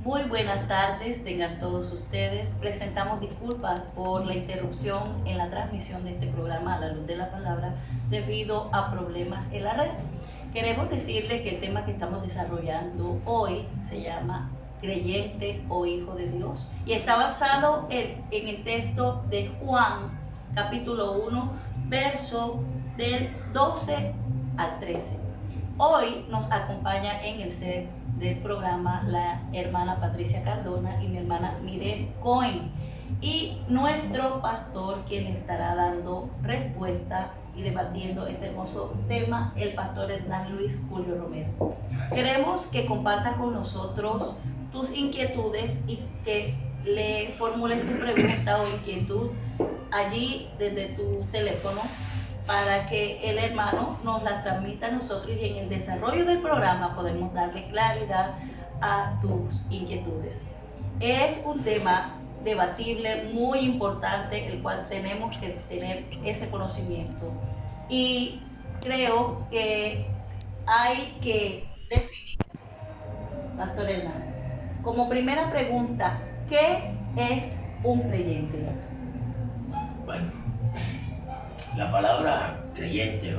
Muy buenas tardes, tengan todos ustedes. Presentamos disculpas por la interrupción en la transmisión de este programa a la luz de la palabra debido a problemas en la red. Queremos decirles que el tema que estamos desarrollando hoy se llama creyente o hijo de Dios y está basado en el texto de Juan capítulo 1 verso del 12 al 13. Hoy nos acompaña en el set del programa la hermana Patricia Cardona y mi hermana Miret Cohen y nuestro pastor quien estará dando respuesta y debatiendo este hermoso tema, el pastor Hernán Luis Julio Romero. Queremos que compartas con nosotros tus inquietudes y que le formules tu pregunta o inquietud allí desde tu teléfono para que el hermano nos la transmita a nosotros y en el desarrollo del programa podemos darle claridad a tus inquietudes. Es un tema debatible, muy importante, el cual tenemos que tener ese conocimiento. Y creo que hay que definir, Pastor Hernán, como primera pregunta, ¿qué es un creyente? Bueno, la palabra creyente,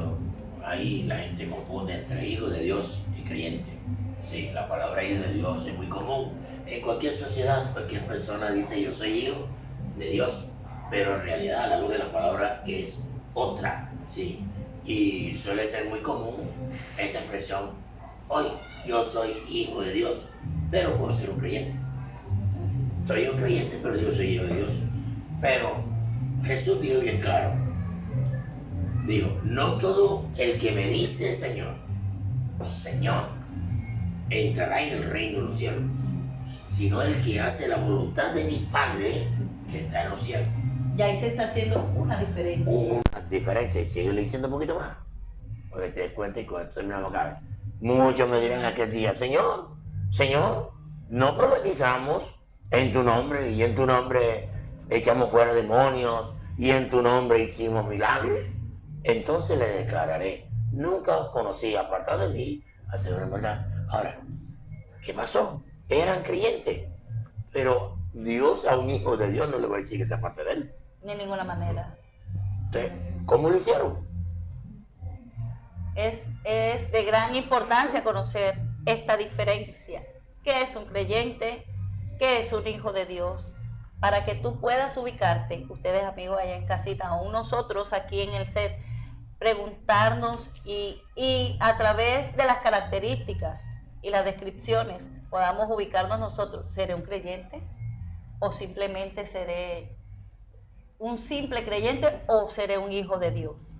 ahí la gente confunde entre hijo de Dios y creyente. Sí, la palabra hijo de Dios es muy común. En cualquier sociedad, cualquier persona dice yo soy hijo de Dios, pero en realidad la luz de la palabra es otra, sí. Y suele ser muy común esa expresión, hoy yo soy hijo de Dios, pero puedo ser un creyente. Soy un creyente, pero yo soy hijo de Dios. Pero Jesús dijo bien claro, dijo, no todo el que me dice Señor, Señor, entrará en el reino de los cielos, sino el que hace la voluntad de mi Padre que está en los cielos. Y ahí se está haciendo una diferencia. Una diferencia, y sigue diciendo un poquito más, porque te des cuenta y con esto terminamos acá. Muchos me dirán aquel día, Señor, Señor, no profetizamos en tu nombre y en tu nombre echamos fuera demonios y en tu nombre hicimos milagros. Entonces le declararé, nunca os conocí, apartado de mí, hacer una maldad. Ahora, ¿qué pasó? Eran creyentes, pero Dios a un hijo de Dios no le va a decir que sea parte de él. De ninguna manera. Entonces, ¿cómo lo hicieron? Es de gran importancia conocer esta diferencia. ¿Qué es un creyente? ¿Qué es un hijo de Dios? Para que tú puedas ubicarte, ustedes amigos allá en casita, aún nosotros aquí en el set, preguntarnos y a través de las características y las descripciones podamos ubicarnos nosotros. ¿Seré un creyente? ¿O simplemente seré un simple creyente o seré un hijo de Dios?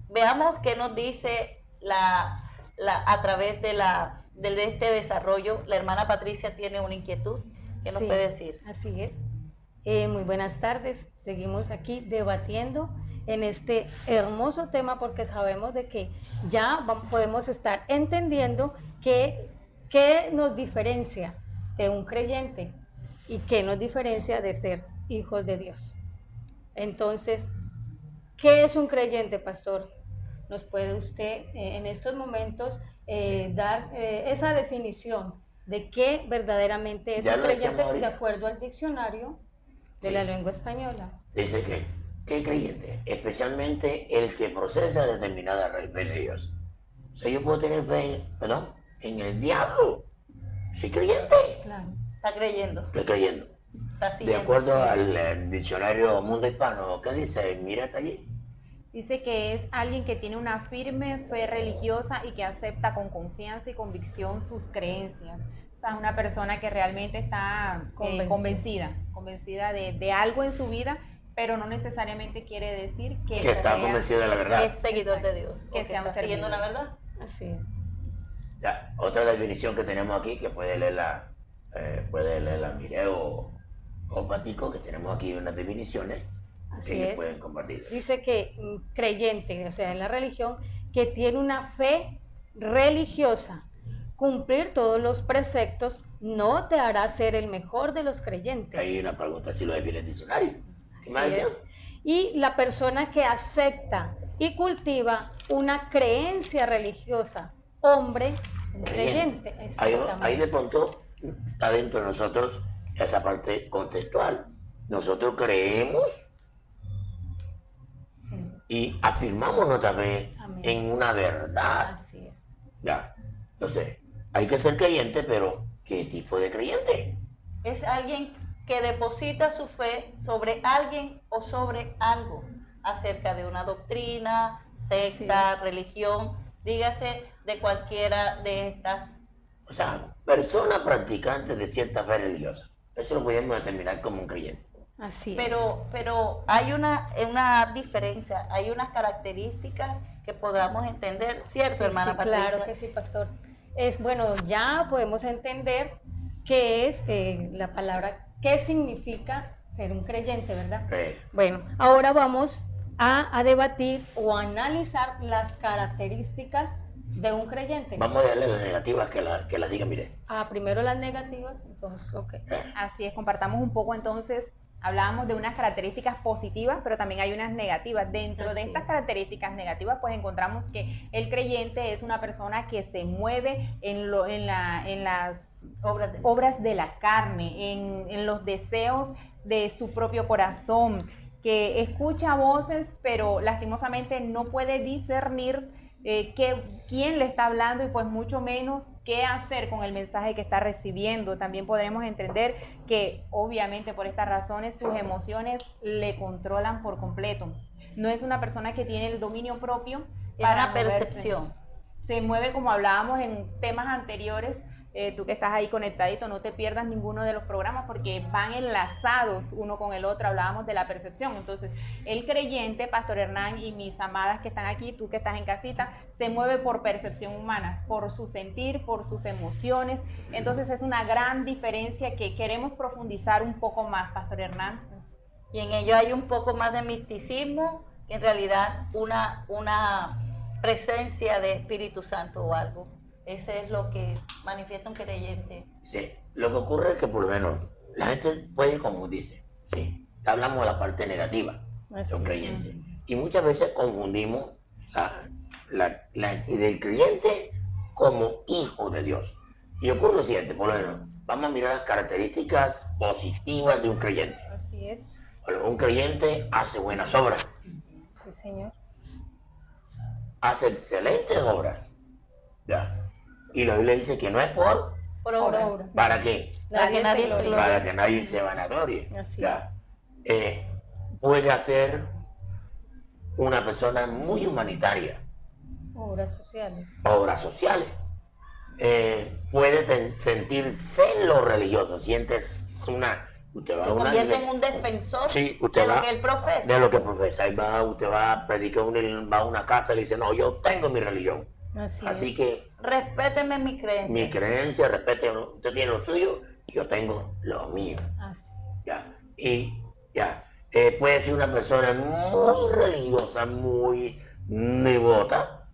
Veamos qué nos dice a través de este desarrollo. La hermana Patricia tiene una inquietud. ¿Qué nos puede decir? Así es. Muy buenas tardes. Seguimos aquí debatiendo en este hermoso tema porque sabemos de que ya podemos estar entendiendo qué nos diferencia de un creyente y qué nos diferencia de ser hijos de Dios. Entonces, ¿qué es un creyente, pastor? ¿Nos puede usted en estos momentos dar esa definición de qué verdaderamente es un creyente de acuerdo al diccionario de la lengua española? Dice que, ¿qué creyente? Especialmente el que procesa determinada religión. O sea, yo puedo tener fe, en el diablo. Soy creyente. Claro. Está creyendo. Estoy creyendo. De acuerdo al diccionario Mundo Hispano, ¿qué dice? Mira, está allí. Dice que es alguien que tiene una firme fe religiosa y que acepta con confianza y convicción sus creencias. O sea, es una persona que realmente está convencida de algo en su vida, pero no necesariamente quiere decir que está convencida de la verdad. Es seguidor de Dios. Que sea un siguiendo la verdad. Así es. Ya, otra definición que tenemos aquí, que puede leerla Mireille o Patico, que tenemos aquí unas definiciones que ellos pueden compartir. Dice que creyente, o sea, en la religión, que tiene una fe religiosa. Cumplir todos los preceptos no te hará ser el mejor de los creyentes. Hay una pregunta si lo define el diccionario. ¿Qué más decía? Y la persona que acepta y cultiva una creencia religiosa, hombre creyente. Ahí de pronto está dentro de nosotros esa parte contextual. Nosotros creemos y afirmamos nuestra fe en una verdad. Así es. Ya. Entonces, hay que ser creyente, pero ¿qué tipo de creyente? Es alguien que deposita su fe sobre alguien o sobre algo, acerca de una doctrina, secta, religión, dígase de cualquiera de estas. O sea, persona practicante de cierta fe religiosa. Eso lo podemos determinar como un creyente. Así es. Pero hay una diferencia, hay unas características que podamos entender, ¿cierto, Sí, hermana sí, Patricia? claro que sí, pastor. Bueno, ya podemos entender qué es la palabra, qué significa ser un creyente, ¿verdad? Bueno, ahora vamos a debatir o a analizar las características de un creyente. Vamos a darle las negativas que las diga, mire. Primero las negativas, entonces, ok. Así es, compartamos un poco entonces. Hablábamos de unas características positivas, pero también hay unas negativas. Dentro de estas características negativas, pues encontramos que el creyente es una persona que se mueve en las obras de la carne, en los deseos de su propio corazón, que escucha voces, pero lastimosamente no puede discernir quién le está hablando y pues mucho menos qué hacer con el mensaje que está recibiendo. También podremos entender que obviamente por estas razones sus emociones le controlan por completo. No es una persona que tiene el dominio propio para una percepción. Se mueve como hablábamos en temas anteriores. Tú que estás ahí conectadito, no te pierdas ninguno de los programas porque van enlazados uno con el otro. Hablábamos de la percepción. Entonces, el creyente, Pastor Hernán y mis amadas que están aquí, tú que estás en casita, se mueve por percepción humana, por su sentir, por sus emociones. Entonces, es una gran diferencia que queremos profundizar un poco más, Pastor Hernán. Y en ello hay un poco más de misticismo, que en realidad una presencia de Espíritu Santo o algo. Ese es lo que manifiesta un creyente. Sí, lo que ocurre es que por lo menos la gente puede, como dice, sí, hablamos de la parte negativa de un creyente. Y muchas veces confundimos del creyente como hijo de Dios. Y ocurre lo siguiente, por lo menos, vamos a mirar las características positivas de un creyente. Así es. Bueno, un creyente hace buenas obras. Sí, señor. Hace excelentes obras. Ya. Y la Biblia dice que no es por obras. ¿Para qué? Para que nadie se glorie. Para que nadie se vanaglorie. Así es. Puede ser una persona muy humanitaria. Obras sociales. Obras sociales. Puede sentir celo religioso. Sientes usted va se a una convierte en un defensor usted de va, lo que él profesa. De lo que profesa. Ahí usted va a predicar, va a una casa y le dice, no, yo tengo mi religión. Así que respéteme mi creencia. Mi creencia, respete, usted tiene lo suyo y yo tengo lo mío. Ya. Y ya. Puede ser una persona muy religiosa, muy devota,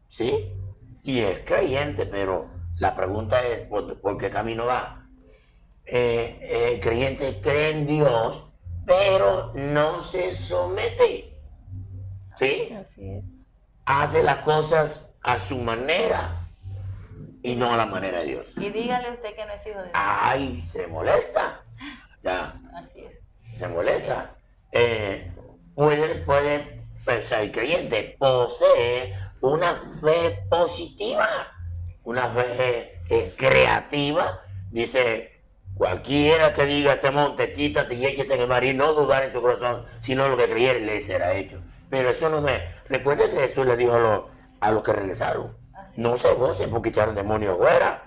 ¿sí? Y es creyente, pero la pregunta es, ¿por qué camino va? El creyente cree en Dios, pero no se somete, ¿sí? Así es. Hace las cosas a su manera y no a la manera de Dios. Y dígale usted que no es hijo de Dios. Ay, se molesta. Ya. Así es. Se molesta. Puede pensar el creyente, posee una fe positiva, una fe creativa. Dice, cualquiera que diga este monte, quítate y échate en el mar, y no dudar en su corazón, sino lo que creyere le será hecho. Pero eso no me... Recuerden que Jesús le dijo a los que regresaron, no se gocen porque echaron demonios fuera.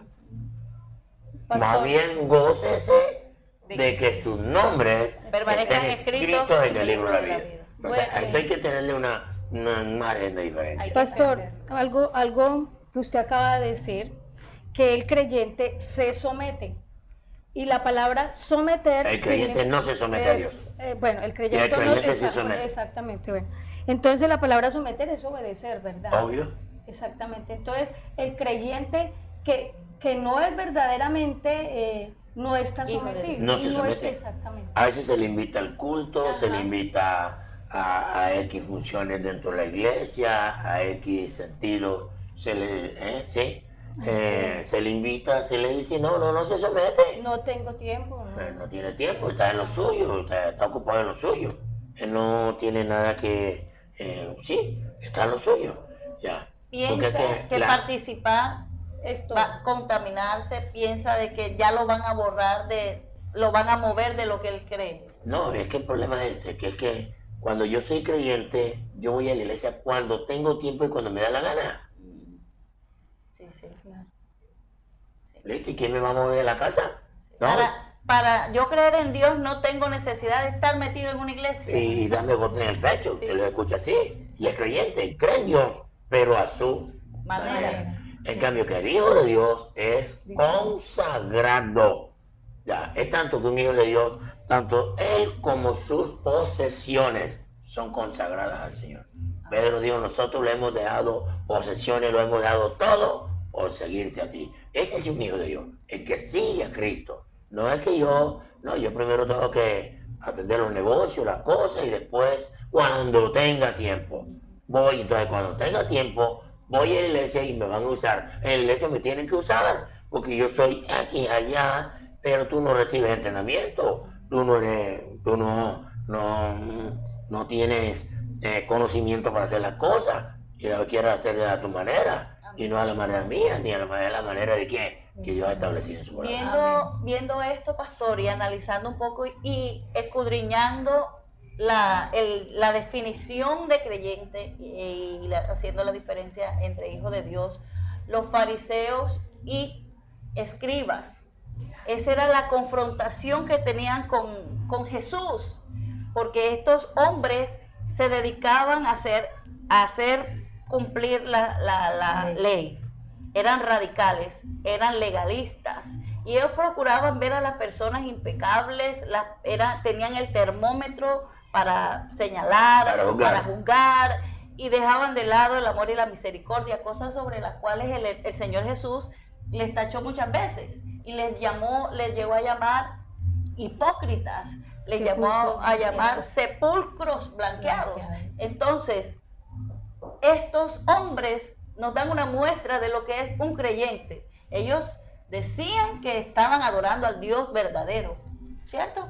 Más bien gócese de que sus nombres permanezcan estén escritos en el libro de la vida. O sea, Bueno, eso hay que tenerle una margen de diferencia. Pastor, algo que usted acaba de decir, que el creyente se somete. Y la palabra someter... El creyente no se somete a Dios. Bueno, el creyente, se somete. Exactamente, bueno. Entonces la palabra someter es obedecer, ¿verdad? Obvio. Exactamente. Entonces el creyente que no es verdaderamente, no está sometido. No se somete. Exactamente. A veces se le invita al culto, se le invita a X funciones dentro de la iglesia, a X sentido, ¿sí? Se le invita, se le dice, no se somete. No tengo tiempo. No tiene tiempo, está en lo suyo, está ocupado en lo suyo. Él no tiene nada que... sí, está en lo suyo. Ya. Piensa que participar esto va a contaminarse, piensa de que ya lo van a borrar, lo van a mover de lo que él cree. No, es que el problema es que es que cuando yo soy creyente, yo voy a la iglesia cuando tengo tiempo y cuando me da la gana. Sí, claro. ¿Listo? ¿Y quién me va a mover de la casa? ¿No? Para yo creer en Dios no tengo necesidad de estar metido en una iglesia. Y dame voz en el pecho, que lo escucha así. Y es creyente, cree en Dios, pero a su manera. En cambio, que el Hijo de Dios es consagrado. Ya, es tanto que un hijo de Dios, tanto él como sus posesiones son consagradas al Señor. Pedro dijo, nosotros le hemos dejado posesiones, lo hemos dejado todo por seguirte a ti. Ese es un hijo de Dios, el que sigue a Cristo. No es que yo primero tengo que atender los negocios, las cosas, y después, cuando tenga tiempo, voy. Entonces, cuando tenga tiempo, voy a la iglesia y me van a usar. En la iglesia me tienen que usar, porque yo soy aquí, allá, pero tú no recibes entrenamiento, tú no tienes conocimiento para hacer las cosas, y lo quieres hacer de tu manera, y no a la manera mía, ni a la manera de que Dios ha establecido en su palabra. Viendo esto, pastor, y analizando un poco y escudriñando la definición de creyente y haciendo la diferencia entre hijo de Dios, los fariseos y escribas, esa era la confrontación que tenían con Jesús, porque estos hombres se dedicaban a hacer cumplir la ley. Eran radicales, eran legalistas, y ellos procuraban ver a las personas impecables, tenían el termómetro para señalar, para juzgar, y dejaban de lado el amor y la misericordia, cosas sobre las cuales el Señor Jesús les tachó muchas veces, y les llegó a llamar hipócritas, les llamó a llamar sepulcros blanqueados. Entonces, estos hombres nos dan una muestra de lo que es un creyente. Ellos decían que estaban adorando al Dios verdadero, ¿cierto?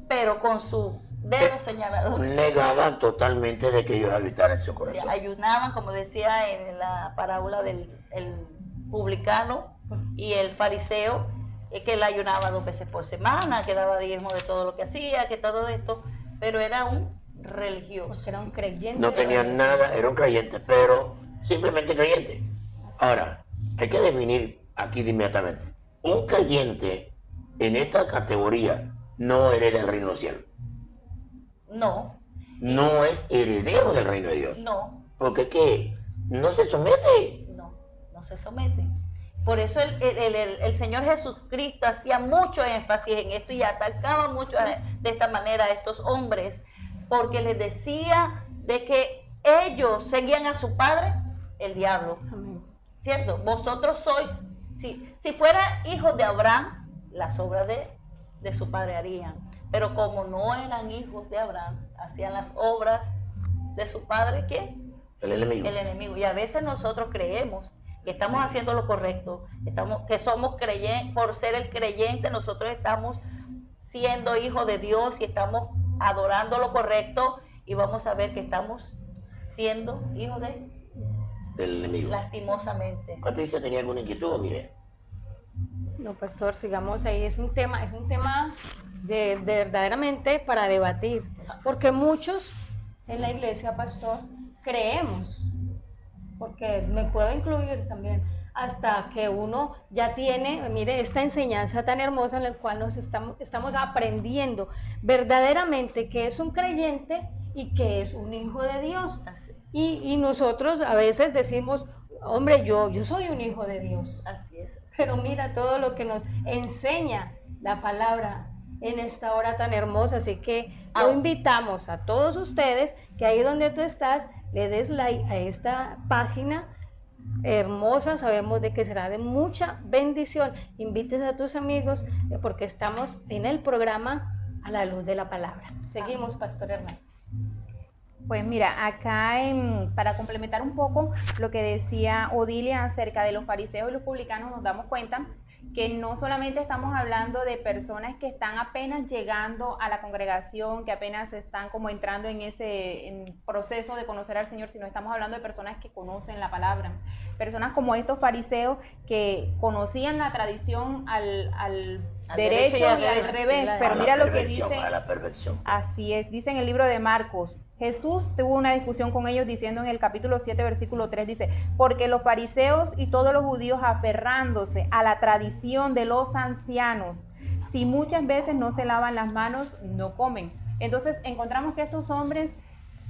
Pero con su dedo señalador negaban totalmente de que Dios habitara en su corazón. Ayunaban, como decía en la parábola del publicano y el fariseo, que él ayunaba 2 veces por semana, que daba diezmo de todo lo que hacía, que todo esto, pero era un religioso. Porque era un creyente. No tenía nada, era un creyente, pero simplemente creyente. Ahora, hay que definir aquí inmediatamente. Un creyente en esta categoría no hereda el reino del cielo. No. No es heredero del reino de Dios. No. Porque ¿qué? ¿No se somete? No se somete. Por eso el Señor Jesucristo hacía mucho énfasis en esto y atacaba mucho de esta manera a estos hombres, porque les decía de que ellos seguían a su padre, el diablo. Amén. ¿Cierto? Vosotros sois, si fuera hijos de Abraham, las obras de su padre harían. Pero como no eran hijos de Abraham, hacían las obras de su padre, ¿quién? El enemigo. El enemigo. Y a veces nosotros creemos que estamos haciendo lo correcto, que somos creyentes, por ser el creyente nosotros estamos siendo hijos de Dios y estamos adorando lo correcto, y vamos a ver que estamos siendo hijos del enemigo. Lastimosamente. Patricia, ¿tenía alguna inquietud? Mire. No, pastor, sigamos ahí. Es un tema de verdaderamente para debatir, porque muchos en la iglesia, pastor, creemos, porque me puedo incluir también, hasta que uno ya tiene, mire, esta enseñanza tan hermosa en la cual nos estamos aprendiendo verdaderamente que es un creyente y que es un hijo de Dios. Y nosotros a veces decimos, hombre, yo soy un hijo de Dios. Así es. Pero mira todo lo que nos enseña la palabra en esta hora tan hermosa, así que lo invitamos a todos ustedes que ahí donde tú estás le des like a esta página hermosa, sabemos de que será de mucha bendición. Invites a tus amigos porque estamos en el programa A la Luz de la Palabra. Seguimos, Pastor Hernán. Pues mira, acá para complementar un poco lo que decía Odilia acerca de los fariseos y los publicanos, nos damos cuenta que no solamente estamos hablando de personas que están apenas llegando a la congregación, que apenas están como entrando en ese proceso de conocer al Señor, sino estamos hablando de personas que conocen la palabra. Personas como estos fariseos que conocían la tradición al derecho y al revés, pero mira lo que dice. A la perfección. Así es, dice en el libro de Marcos. Jesús tuvo una discusión con ellos diciendo en el capítulo 7, versículo 3, dice, porque los fariseos y todos los judíos aferrándose a la tradición de los ancianos, si muchas veces no se lavan las manos, no comen. Entonces encontramos que estos hombres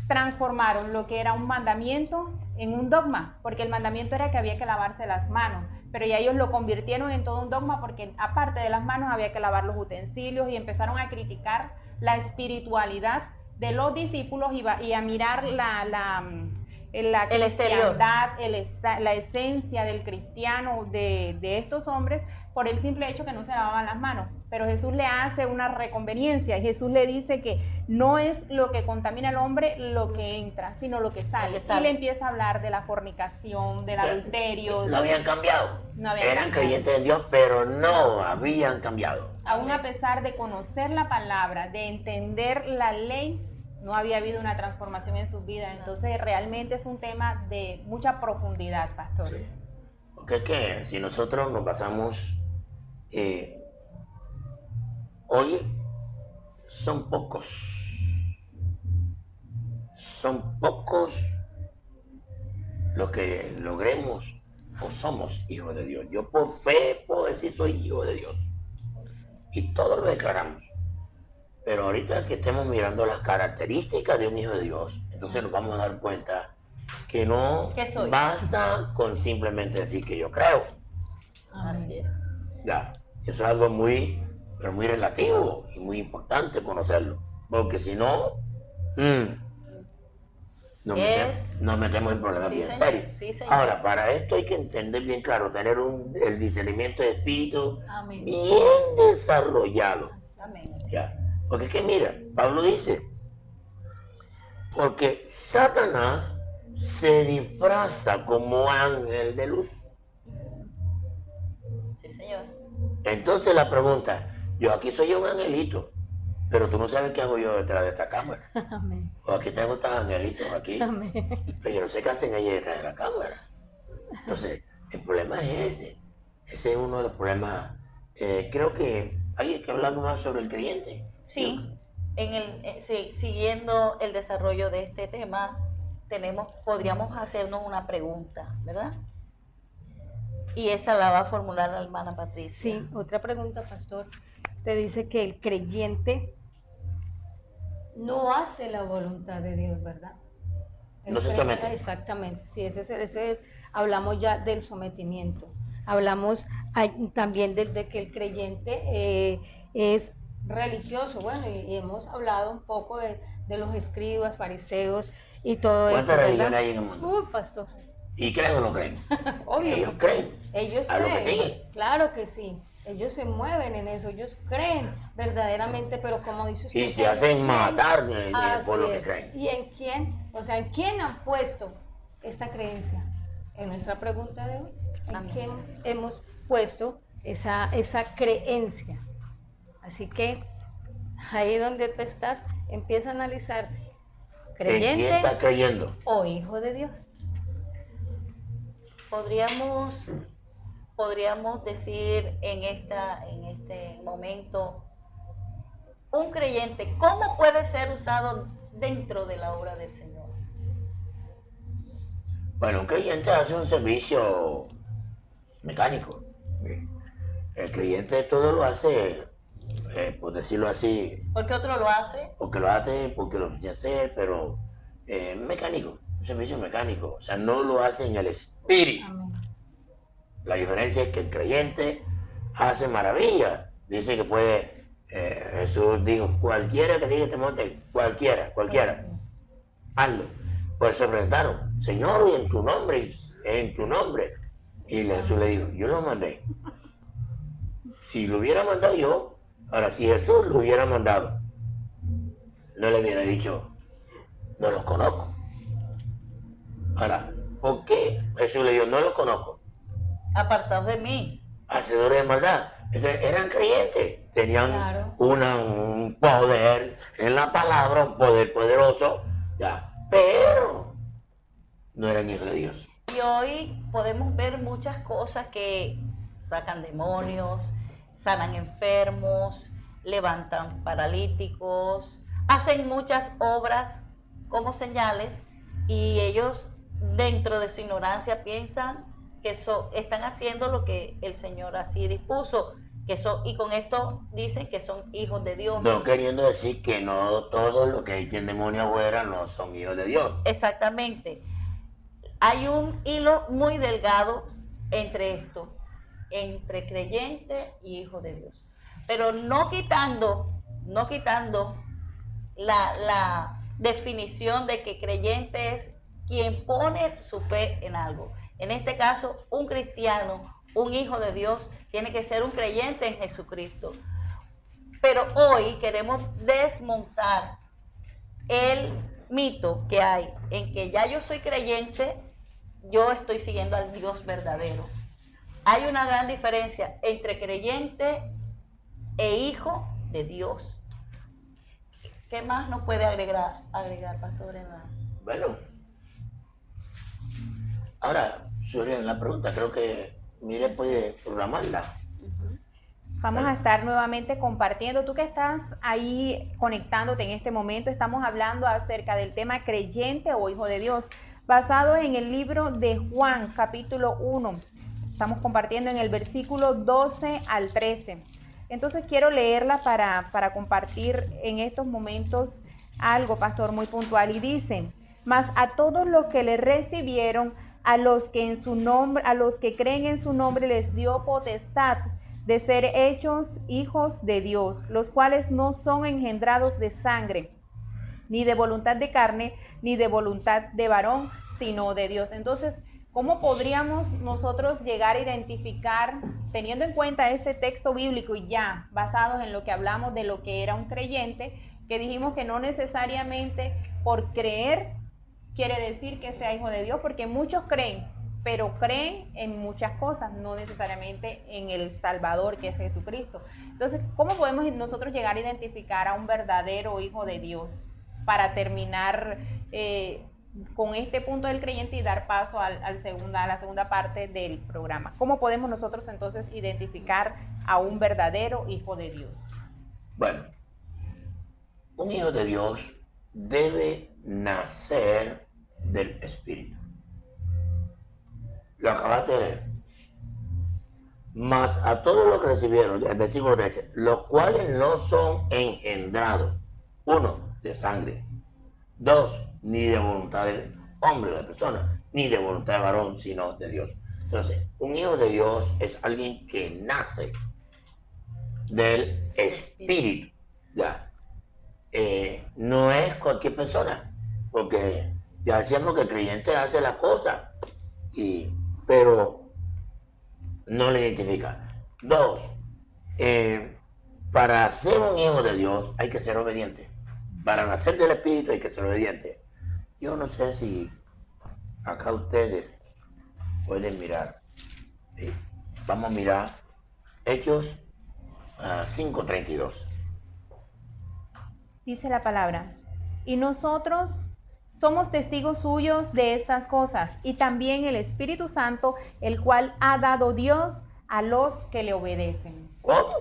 transformaron lo que era un mandamiento en un dogma, porque el mandamiento era que había que lavarse las manos, pero ya ellos lo convirtieron en todo un dogma porque aparte de las manos había que lavar los utensilios y empezaron a criticar la espiritualidad de los discípulos y a mirar la cristiandad, la esencia del cristiano de estos hombres por el simple hecho que no se lavaban las manos. Pero Jesús le hace una reconveniencia y Jesús le dice que no es lo que contamina al hombre lo que entra, sino lo que sale. Y le empieza a hablar de la fornicación, del adulterio. No habían cambiado. No habían Eran cambiado. creyentes en Dios, pero no habían cambiado. Aún a pesar de conocer la palabra, de entender la ley, no había habido una transformación en sus vidas. Entonces realmente es un tema de mucha profundidad, pastor. Sí. Porque es que si nosotros nos basamos, hoy son pocos los que logremos o somos hijos de Dios. Yo por fe puedo decir soy hijo de Dios. Y todos lo declaramos. Pero ahorita que estemos mirando las características de un hijo de Dios, entonces nos vamos a dar cuenta que no basta con simplemente decir que yo creo. Así es. Ya, eso es algo muy, pero muy relativo y muy importante conocerlo. Porque si no, nos metemos en problemas bien serios. Sí, señor. Ahora, para esto hay que entender bien claro, tener el discernimiento de espíritu Amén. bien desarrollado. Amén. Ya. Porque es que mira, Pablo dice, porque Satanás se disfraza como ángel de luz. Sí, señor. Entonces la pregunta, yo aquí soy un angelito, pero tú no sabes qué hago yo detrás de esta cámara. Amén. O aquí tengo estos angelitos aquí, Amén. pero yo no sé qué hacen ellos detrás de la cámara. Entonces, el problema es ese. Ese es uno de los problemas. Creo que hay que hablar más sobre el creyente. Sí, siguiendo el desarrollo de este tema, podríamos hacernos una pregunta, ¿verdad? Y esa la va a formular la hermana Patricia. Sí, otra pregunta, pastor. Usted dice que el creyente no hace la voluntad de Dios, ¿verdad? No se somete. Exactamente, sí, ese es, hablamos ya del sometimiento. Hablamos también de que el creyente es religioso, bueno, y hemos hablado un poco de los escribas, fariseos y todo eso. ¿Cuántas religiones hay en el mundo? Uy, pastor. ¿Y creen o no creen? Obvio. Ellos creen. Ellos a lo que creen. siguen. Claro que sí. Ellos se mueven en eso, ellos creen verdaderamente, pero como dice usted. Y se hacen matar por lo que es. creen. ¿Y en quién? O sea, ¿en quién han puesto esta creencia? En nuestra pregunta de hoy. ¿En Amén. quién hemos puesto esa creencia? Así que ahí donde tú estás, empieza a analizar, ¿En creyente quién está creyendo? o hijo de Dios. Podríamos decir en este momento, un creyente, ¿cómo puede ser usado dentro de la obra del Señor? Bueno, un creyente hace un servicio mecánico. El creyente todo lo hace, por decirlo así, ¿Por qué otro lo hace? porque lo hace, porque lo quiere hacer, pero mecánico, un servicio mecánico. O sea, no lo hace en el espíritu. Amén. La diferencia es que el creyente hace maravillas. Dice que puede, Jesús dijo, cualquiera que diga este monte, cualquiera, hazlo. Pues se presentaron, Señor, y en tu nombre. Y Jesús le dijo, yo lo mandé. Si lo hubiera mandado yo, ahora si Jesús lo hubiera mandado, no le hubiera dicho, no los conozco. Ahora, ¿por qué Jesús le dijo, no los conozco? Apartados de mí. Hacedores de maldad. Entonces, eran creyentes, tenían Claro. un poder en la palabra, un poder poderoso, ya, pero no eran hijos de Dios. Y hoy podemos ver muchas cosas que sacan demonios, sanan enfermos, levantan paralíticos, hacen muchas obras como señales y ellos dentro de su ignorancia piensan que están haciendo lo que el Señor así dispuso, y con esto dicen que son hijos de Dios. No queriendo decir que no todos los que tienen demonio afuera no son hijos de Dios. Exactamente. Hay un hilo muy delgado entre esto, entre creyente y hijo de Dios. Pero no quitando la definición de que creyente es quien pone su fe en algo. En este caso, un cristiano, un hijo de Dios, tiene que ser un creyente en Jesucristo. Pero hoy queremos desmontar el mito que hay en que ya yo soy creyente, yo estoy siguiendo al Dios verdadero. Hay una gran diferencia entre creyente e hijo de Dios. ¿Qué más nos puede agregar Pastor Hernán? Bueno, ahora surge la pregunta, creo que Mire puede programarla. Vamos a estar nuevamente compartiendo. Tú que estás ahí conectándote en este momento, estamos hablando acerca del tema creyente o hijo de Dios, basado en el libro de Juan, capítulo 1. Estamos compartiendo en el versículo 12 al 13. Entonces quiero leerla para compartir en estos momentos algo, pastor, muy puntual. Y dice: mas a todos los que le recibieron, a los que creen en su nombre, les dio potestad de ser hechos hijos de Dios, los cuales no son engendrados de sangre, ni de voluntad de carne, ni de voluntad de varón, sino de Dios. Entonces, ¿cómo podríamos nosotros llegar a identificar, teniendo en cuenta este texto bíblico y ya basados en lo que hablamos de lo que era un creyente, que dijimos que no necesariamente por creer quiere decir que sea hijo de Dios, porque muchos creen, pero creen en muchas cosas, no necesariamente en el Salvador, que es Jesucristo? Entonces, ¿cómo podemos nosotros llegar a identificar a un verdadero hijo de Dios para terminar con este punto del creyente y dar paso a la segunda parte del programa? ¿Cómo podemos nosotros entonces identificar a un verdadero hijo de Dios? Bueno, un hijo de Dios debe nacer del Espíritu. Lo acabaste de leer. Mas a todos los que recibieron, el versículo 13, los cuales no son engendrados, 1, de sangre, 2, ni de voluntad de hombre o de persona, ni de voluntad de varón, sino de Dios. Entonces, un hijo de Dios es alguien que nace del Espíritu. Ya. No es cualquier persona, porque ya decíamos que el creyente hace las cosas, pero no le identifica. 2, para ser un hijo de Dios hay que ser obediente. Para nacer del Espíritu hay que ser obediente. Yo no sé si acá ustedes pueden mirar. Vamos a mirar Hechos 5:32. Dice la palabra: y nosotros somos testigos suyos de estas cosas, y también el Espíritu Santo, el cual ha dado Dios a los que le obedecen. ¿Cómo?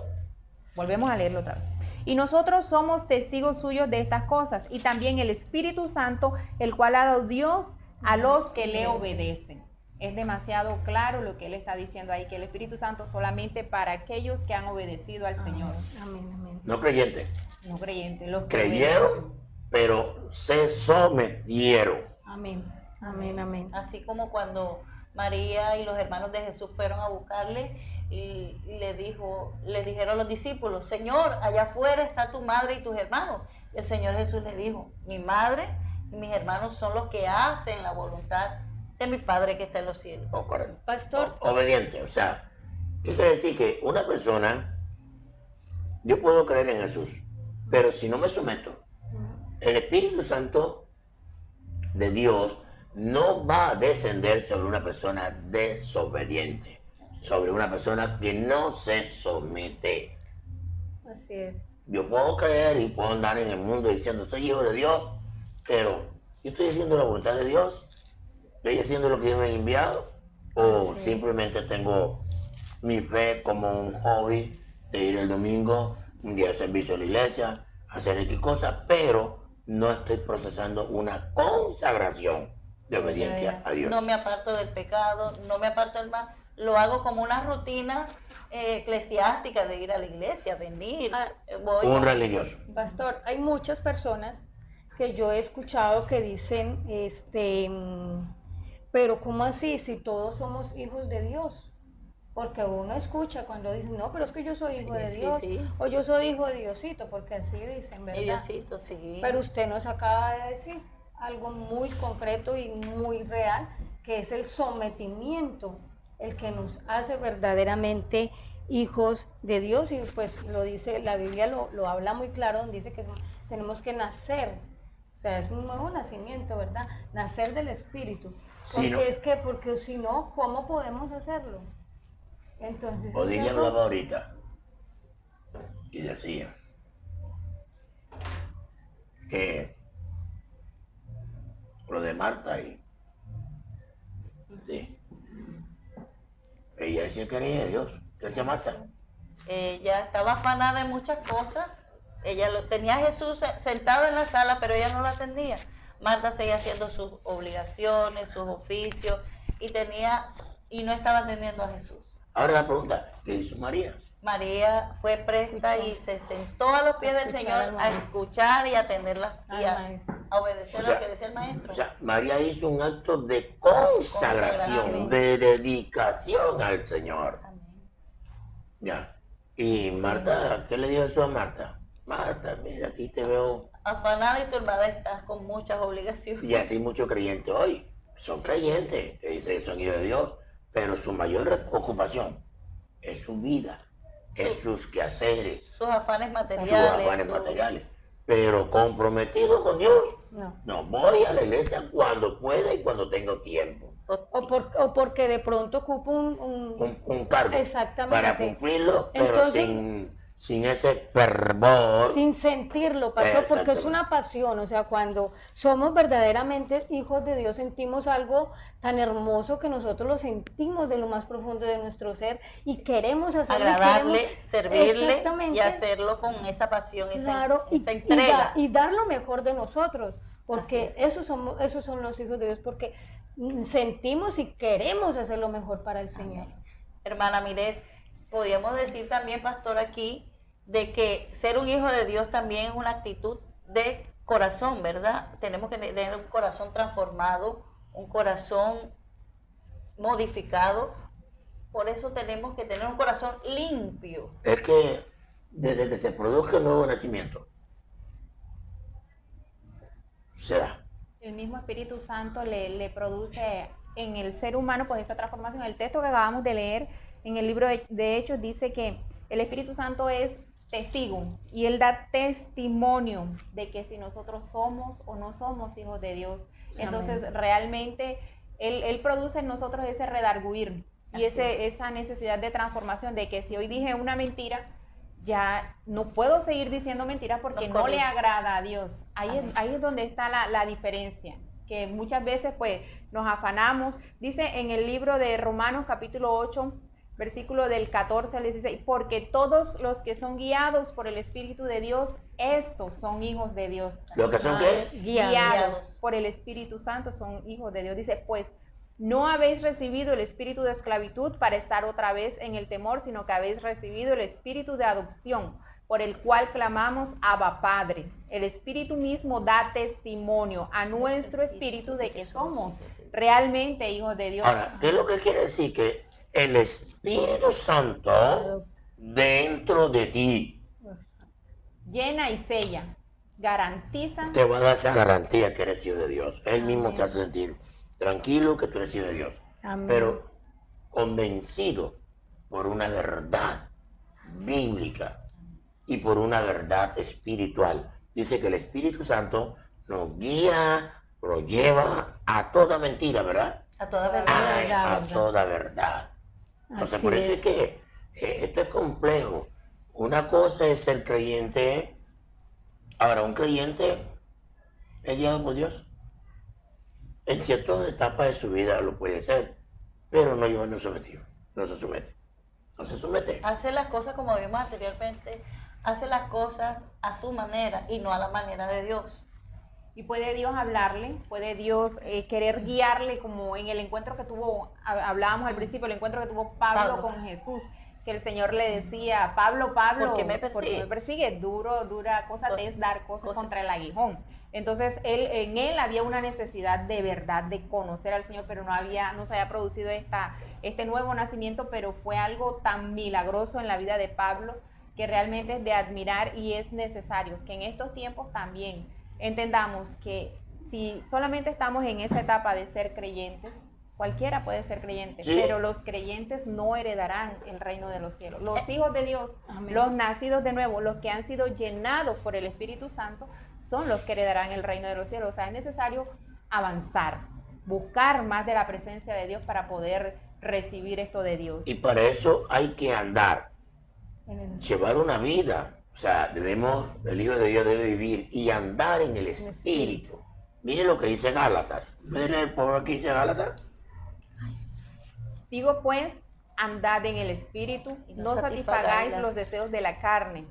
Volvemos a leerlo otra vez. Y nosotros somos testigos suyos de estas cosas, y también el Espíritu Santo, el cual ha dado Dios a los que le obedecen. Es demasiado claro lo que él está diciendo ahí, que el Espíritu Santo solamente para aquellos que han obedecido al Señor. Amén, amén. No creyentes. No creyentes, los que Creyeron, obedecen. pero se sometieron. Amén, amén, amén. Así como cuando María y los hermanos de Jesús fueron a buscarle y les dijeron a los discípulos: Señor, allá afuera está tu madre y tus hermanos. El Señor Jesús les dijo: mi madre y mis hermanos son los que hacen la voluntad de mi Padre que está en los cielos. Pastor. Obediente, o sea, ¿qué quiere decir? Que una persona, yo puedo creer en Jesús, pero si no me someto, el Espíritu Santo de Dios no va a descender sobre una persona desobediente, sobre una persona que no se somete. Así es. Yo puedo creer y puedo andar en el mundo diciendo soy hijo de Dios, pero yo estoy haciendo la voluntad de Dios, estoy haciendo lo que Dios me ha enviado, o Sí. simplemente tengo mi fe como un hobby de ir el domingo, un día de servicio a la iglesia, hacer X cosas, pero no estoy procesando una consagración de obediencia a Dios. No me aparto del pecado, no me aparto del mal, lo hago como una rutina eclesiástica de ir a la iglesia, venir. Voy Un religioso. Pastor, hay muchas personas que yo he escuchado que dicen, pero ¿cómo así si todos somos hijos de Dios? Porque uno escucha cuando dicen, no, pero es que yo soy hijo de Dios, o yo soy hijo de Diosito, porque así dicen, ¿verdad? Diosito, sí. Pero usted nos acaba de decir algo muy concreto y muy real, que es el sometimiento, el que nos hace verdaderamente hijos de Dios, y pues lo dice, la Biblia lo habla muy claro, donde dice que tenemos que nacer, o sea, es un nuevo nacimiento, ¿verdad? Nacer del Espíritu, porque Sí, ¿no? es que, porque si no, ¿cómo podemos hacerlo? Entonces, Odilia hablaba ahorita y decía que lo de Marta y sí, ella decía que era hija de Dios. ¿Qué hacía Marta? Ella estaba afanada en muchas cosas. Ella tenía a Jesús sentado en la sala, pero ella no lo atendía. Marta seguía haciendo sus obligaciones, sus oficios, y no estaba atendiendo a Jesús. Ahora la pregunta, ¿qué hizo María? María fue presta y se sentó a los pies del Señor a escuchar y atenderla y a obedecer lo que decía el maestro. O sea, María hizo un acto de consagración, de dedicación al Señor. Amén. Ya. Y Marta, ¿qué le dijo eso a Marta? Marta, mira, aquí te veo. Afanada y turbada estás con muchas obligaciones. Y así muchos creyentes hoy. Son creyentes, que dicen que son hijos de Dios, pero su mayor ocupación es su vida, es sus quehaceres, Sus afanes sus materiales. afanes materiales. Pero comprometido con Dios, no voy a la iglesia cuando pueda y cuando tengo tiempo. O porque de pronto ocupo un cargo exactamente para cumplirlo, pero entonces, sin ese fervor. Sin sentirlo, pastor, porque es una pasión. O sea, cuando somos verdaderamente hijos de Dios, sentimos algo tan hermoso que nosotros lo sentimos de lo más profundo de nuestro ser y queremos hacerlo. Agradarle, servirle y hacerlo con esa pasión, claro, esa entrega. Y dar lo mejor de nosotros, porque esos son los hijos de Dios, porque sentimos y queremos hacer lo mejor para el Señor. Hermana Miret, podríamos decir también, pastor, aquí, de que ser un hijo de Dios también es una actitud de corazón, ¿verdad? Tenemos que tener un corazón transformado, un corazón modificado, por eso tenemos que tener un corazón limpio. Es que desde que se produzca el nuevo nacimiento, se da. El mismo Espíritu Santo le produce en el ser humano pues esa transformación. El texto que acabamos de leer en el libro de Hechos dice que el Espíritu Santo es testigo y Él da testimonio de que si nosotros somos o no somos hijos de Dios. Entonces realmente Él produce en nosotros ese redarguir y esa necesidad de transformación, de que si hoy dije una mentira, ya no puedo seguir diciendo mentiras porque no le agrada a Dios. Ahí es donde está la diferencia, que muchas veces pues nos afanamos. Dice en el libro de Romanos capítulo 8, versículo del 14 al 16, porque todos los que son guiados por el Espíritu de Dios, estos son hijos de Dios. ¿Lo que son qué? Guiados por el Espíritu Santo son hijos de Dios. Dice, pues no habéis recibido el espíritu de esclavitud para estar otra vez en el temor, sino que habéis recibido el espíritu de adopción, por el cual clamamos Abba Padre. El Espíritu mismo da testimonio a nuestro espíritu de que somos realmente hijos de Dios. Ahora, ¿qué es lo que quiere decir? Que el Espíritu Santo dentro de ti llena y sella, garantiza. Te va a dar esa garantía que eres hijo de Dios. Él mismo te hace sentir tranquilo que tú eres hijo de Dios. Amén. Pero convencido por una verdad bíblica y por una verdad espiritual. Dice que el Espíritu Santo nos guía lo lleva a toda mentira, ¿verdad? A toda verdad. Ay, a toda verdad. Entonces, Así por eso es. es que esto es complejo. Una cosa es ser creyente. Ahora, un creyente es guiado por Dios. En ciertas etapas de su vida lo puede ser, pero no lleva sometido. No se somete. No se somete. Hace las cosas como vimos anteriormente, hace las cosas a su manera y no a la manera de Dios. Y puede Dios hablarle, puede Dios querer guiarle, como en el encuentro que tuvo, hablábamos al principio, el encuentro que tuvo Pablo con Jesús, que el Señor le decía, Pablo, ¿Por qué me persigue? porque me persigue? Dura cosa te es dar cosas contra el aguijón. Entonces, en él había una necesidad de verdad, de conocer al Señor, pero no se había producido este nuevo nacimiento, pero fue algo tan milagroso en la vida de Pablo, que realmente es de admirar, y es necesario que en estos tiempos también entendamos que si solamente estamos en esa etapa de ser creyentes, cualquiera puede ser creyente, sí, pero los creyentes no heredarán el reino de los cielos. Los hijos de Dios, Amén. los nacidos de nuevo, los que han sido llenados por el Espíritu Santo, son los que heredarán el reino de los cielos. O sea, es necesario avanzar, buscar más de la presencia de Dios para poder recibir esto de Dios. Y para eso hay que andar, llevar una vida. O sea, el Hijo de Dios debe vivir y andar en el Espíritu. Mire lo que dice Gálatas. ¿Pueden leer por favor qué dice Gálatas? Digo pues, andad en el Espíritu, Y no satisfagáis los deseos de la carne.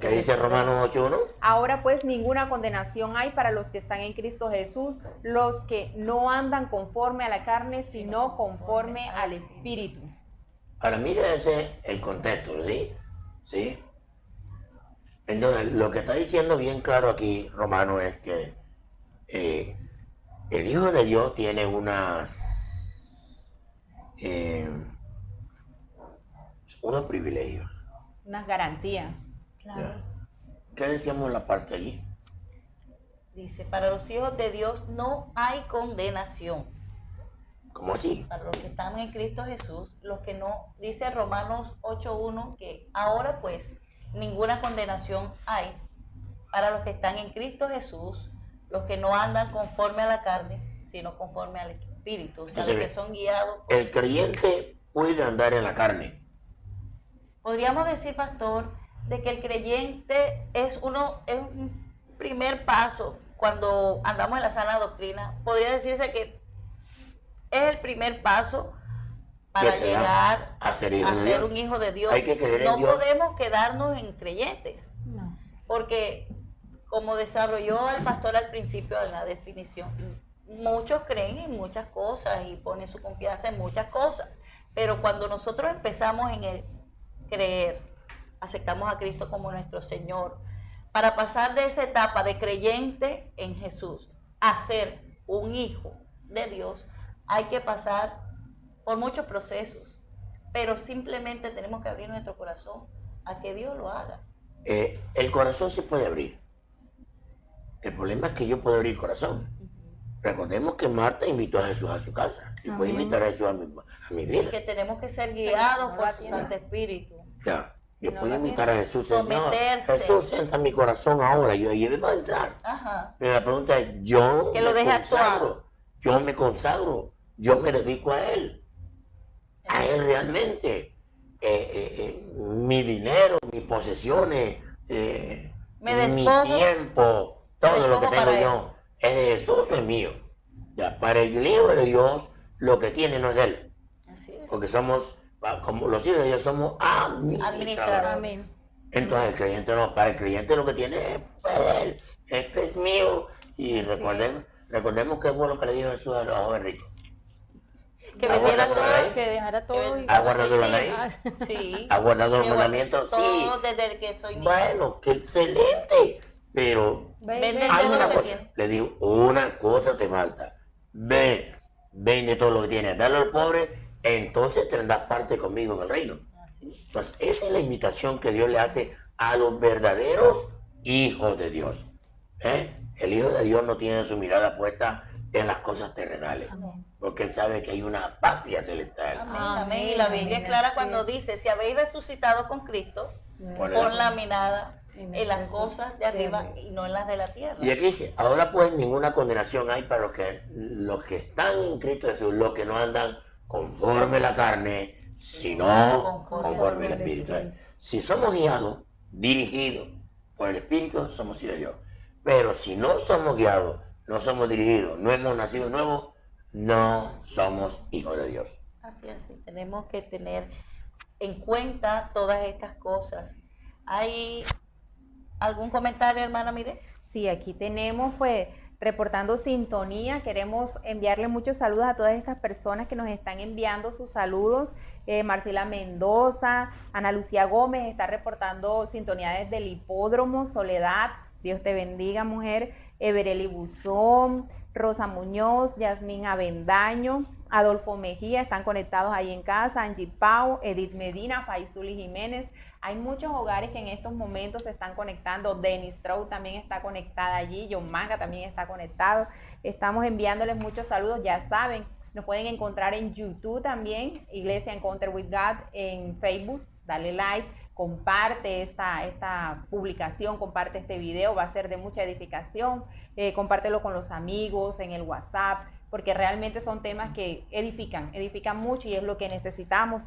¿Qué dice Romanos 8:1? Ahora pues ninguna condenación hay para los que están en Cristo Jesús, los que no andan conforme a la carne, sino conforme al Espíritu. Ahora mire el contexto, ¿sí? ¿Sí? Entonces, lo que está diciendo bien claro aquí, Romano, es que el Hijo de Dios tiene unos privilegios. Unas garantías. Claro. ¿Ya? ¿Qué decíamos en la parte allí? Dice, para los hijos de Dios no hay condenación. ¿Cómo así? Para los que están en Cristo Jesús, los que no, dice Romanos 8:1, que ahora pues ninguna condenación hay para los que están en Cristo Jesús, los que no andan conforme a la carne, sino conforme al Espíritu, o sea, Entonces, los que son guiados por... El creyente puede andar en la carne. Podríamos decir, pastor, de que el creyente es un primer paso cuando andamos en la sana doctrina. Podría decirse que es el primer paso para llegar a ser un hijo de Dios. Hay que creer en No Dios. podemos quedarnos en creyentes, No. porque como desarrolló el pastor al principio en la definición, muchos creen en muchas cosas y ponen su confianza en muchas cosas, pero cuando nosotros empezamos en el creer, aceptamos a Cristo como nuestro Señor, para pasar de esa etapa de creyente en Jesús a ser un hijo de Dios, hay que pasar por muchos procesos, pero simplemente tenemos que abrir nuestro corazón a que Dios lo haga. El corazón se puede abrir. El problema es que yo puedo abrir el corazón. Recordemos que Marta invitó a Jesús a su casa y puede invitar a Jesús a mi vida. Que tenemos que ser guiados por su Santo Espíritu. Ya. Yo No puedo lo invitar a Jesús, Señor, someterse. Jesús, entra en mi corazón ahora, y él va a entrar. Ajá. Pero la pregunta es, yo Que lo deje actuar. yo me consagro, yo me dedico a Él realmente. Mi dinero, mis posesiones, Me mi despojo. tiempo, todo lo que despojo tengo para yo, es de Jesús, es mío. Ya, para el Hijo de Dios, lo que tiene no es de Él, Así es. porque somos, como los hijos de Dios, somos administradores. Amén. Entonces el creyente no, para el creyente lo que tiene es de Él, esto es mío. Y recordemos que es bueno que le dijo Jesús a los jóvenes ricos. Que ¿Ha vendiera guardado todo. la ley? Que dejara todo y... ¿Ha guardado la ley? Sí. ¿Ha guardado los Sí, mandamientos? Sí. todo desde el que soy niño. Bueno, qué excelente. Pero Vende hay todo una lo que cosa, tiene. le digo, una cosa te falta. Vende todo lo que tienes, dale al pobre, entonces tendrás parte conmigo en el reino. Así es. Entonces, esa es la invitación que Dios le hace a los verdaderos hijos de Dios. El Hijo de Dios no tiene su mirada puesta en las cosas terrenales, Amén. porque Él sabe que hay una patria celestial. Amén, Amén, amén. Y la Biblia es amén, clara así cuando es. dice, si habéis resucitado con Cristo, Ponle pon la mirada en las cosas de arriba y no en las de la tierra. Y aquí dice, ahora pues ninguna condenación hay para los que están en Cristo Jesús, los que no andan conforme a la carne, sino conforme al Espíritu. Si somos guiados, dirigidos por el Espíritu, somos hijos de Dios. Pero si no somos guiados, no somos dirigidos, no hemos nacido nuevos, no somos hijos de Dios. Así es, tenemos que tener en cuenta todas estas cosas. ¿Hay algún comentario, hermana Mire? Sí, aquí tenemos pues reportando sintonía. Queremos enviarle muchos saludos a todas estas personas que nos están enviando sus saludos. Marcela Mendoza, Ana Lucía Gómez está reportando sintonía desde el hipódromo. Soledad, Dios te bendiga, mujer. Everely Buzón, Rosa Muñoz, Yasmín Avendaño, Adolfo Mejía, están conectados ahí en casa. Angie Pau, Edith Medina, Faisuli Jiménez. Hay muchos hogares que en estos momentos se están conectando. Denis Stroud también está conectada allí. John Manga también está conectado. Estamos enviándoles muchos saludos. Ya saben, nos pueden encontrar en YouTube también, Iglesia Encounter with God, en Facebook. Dale like, comparte esta publicación, comparte este video, va a ser de mucha edificación. Compártelo con los amigos, en el WhatsApp, porque realmente son temas que edifican mucho y es lo que necesitamos.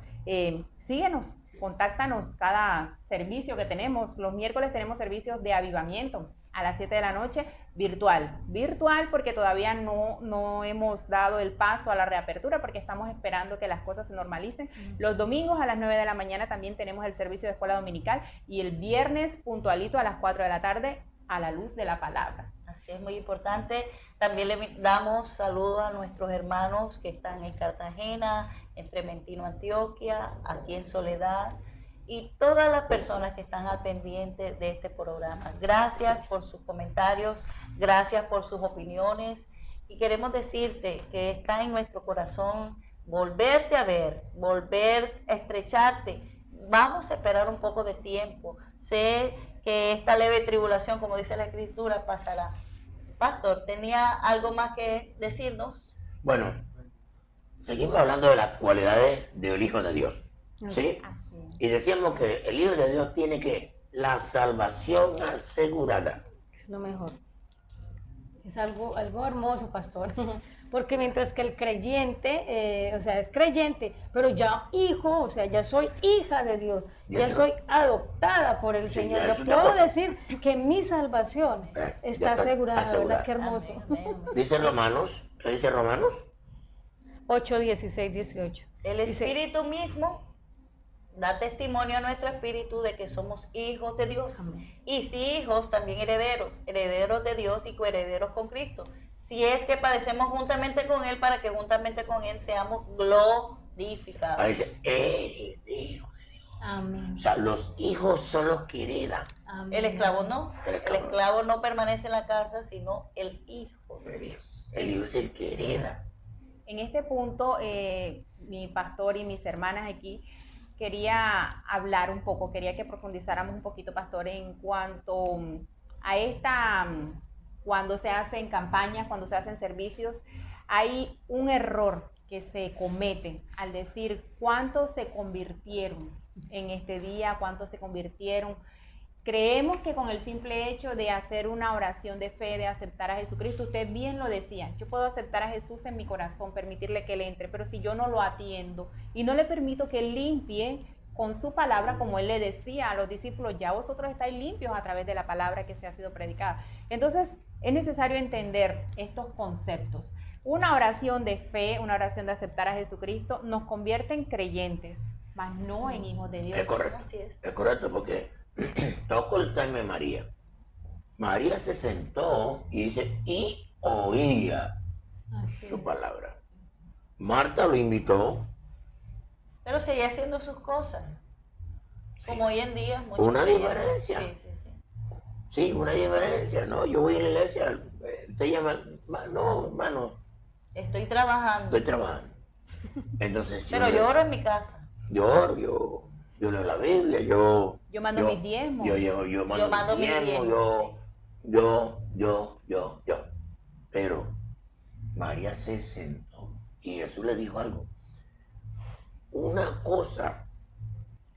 Síguenos. Contáctanos cada servicio que tenemos. Los miércoles tenemos servicios de avivamiento a las 7 de la noche, virtual porque todavía no hemos dado el paso a la reapertura porque estamos esperando que las cosas se normalicen. Los domingos a las 9 de la mañana también tenemos el servicio de escuela dominical y el viernes puntualito a las 4 de la tarde a la luz de la palabra. Así es, muy importante. También le damos saludos a nuestros hermanos que están en Cartagena, en Trementino, Antioquia, aquí en Soledad y todas las personas que están al pendiente de este programa. Gracias por sus comentarios, gracias por sus opiniones y queremos decirte que está en nuestro corazón volverte a ver, volver a estrecharte. Vamos a esperar un poco de tiempo. Sé que esta leve tribulación, como dice la Escritura, pasará. Pastor, ¿tenía algo más que decirnos? Bueno, seguimos hablando de las cualidades del Hijo de Dios, ¿sí? Y decíamos que el Hijo de Dios tiene que la salvación asegurada. Es lo mejor. Es algo hermoso, pastor. Porque mientras que el creyente, es creyente, pero ya hijo, o sea, ya soy hija de Dios, ya soy adoptada por el Señor. Ya puedo decir que mi salvación está asegurada, ¿verdad? Qué hermoso. Dice Romanos, ¿qué dice Romanos? 8, 16, 18. El Espíritu mismo da testimonio a nuestro espíritu de que somos hijos de Dios. Amén. Y si hijos, también herederos de Dios y coherederos con Cristo. Si es que padecemos juntamente con Él, para que juntamente con Él seamos glorificados. Ahí dice, heredero de Dios. Amén. O sea, los hijos son los que heredan. Amén. El esclavo no. El esclavo no permanece en la casa, sino el hijo de Dios. El hijo es el que hereda. En este punto, mi pastor y mis hermanas aquí, quería hablar un poco, quería que profundizáramos un poquito, pastor, en cuanto a cuando se hacen campañas, cuando se hacen servicios, hay un error que se comete al decir cuántos se convirtieron en este día, cuántos se convirtieron. Creemos que con el simple hecho de hacer una oración de fe, de aceptar a Jesucristo, usted bien lo decía, yo puedo aceptar a Jesús en mi corazón, permitirle que Él entre, pero si yo no lo atiendo y no le permito que Él limpie con su palabra, como Él le decía a los discípulos, ya vosotros estáis limpios a través de la palabra que se ha sido predicada. Entonces, es necesario entender estos conceptos. Una oración de fe, una oración de aceptar a Jesucristo, nos convierte en creyentes, mas no en hijos de Dios. Es correcto, Así es. Es correcto, porque toco el tema de María. María se sentó y dice, y oía su palabra. Marta lo invitó. Pero seguía haciendo sus cosas. Como hoy en día. Una diferencia. Sí, una diferencia. No, yo voy a la iglesia. Te llaman, no, hermano. Estoy trabajando. Entonces, pero yo oro en mi casa. Yo oro, yo leo la Biblia, yo mando mis diezmos. Yo mando mis diezmos, yo. Pero María se sentó y Jesús le dijo algo. Una cosa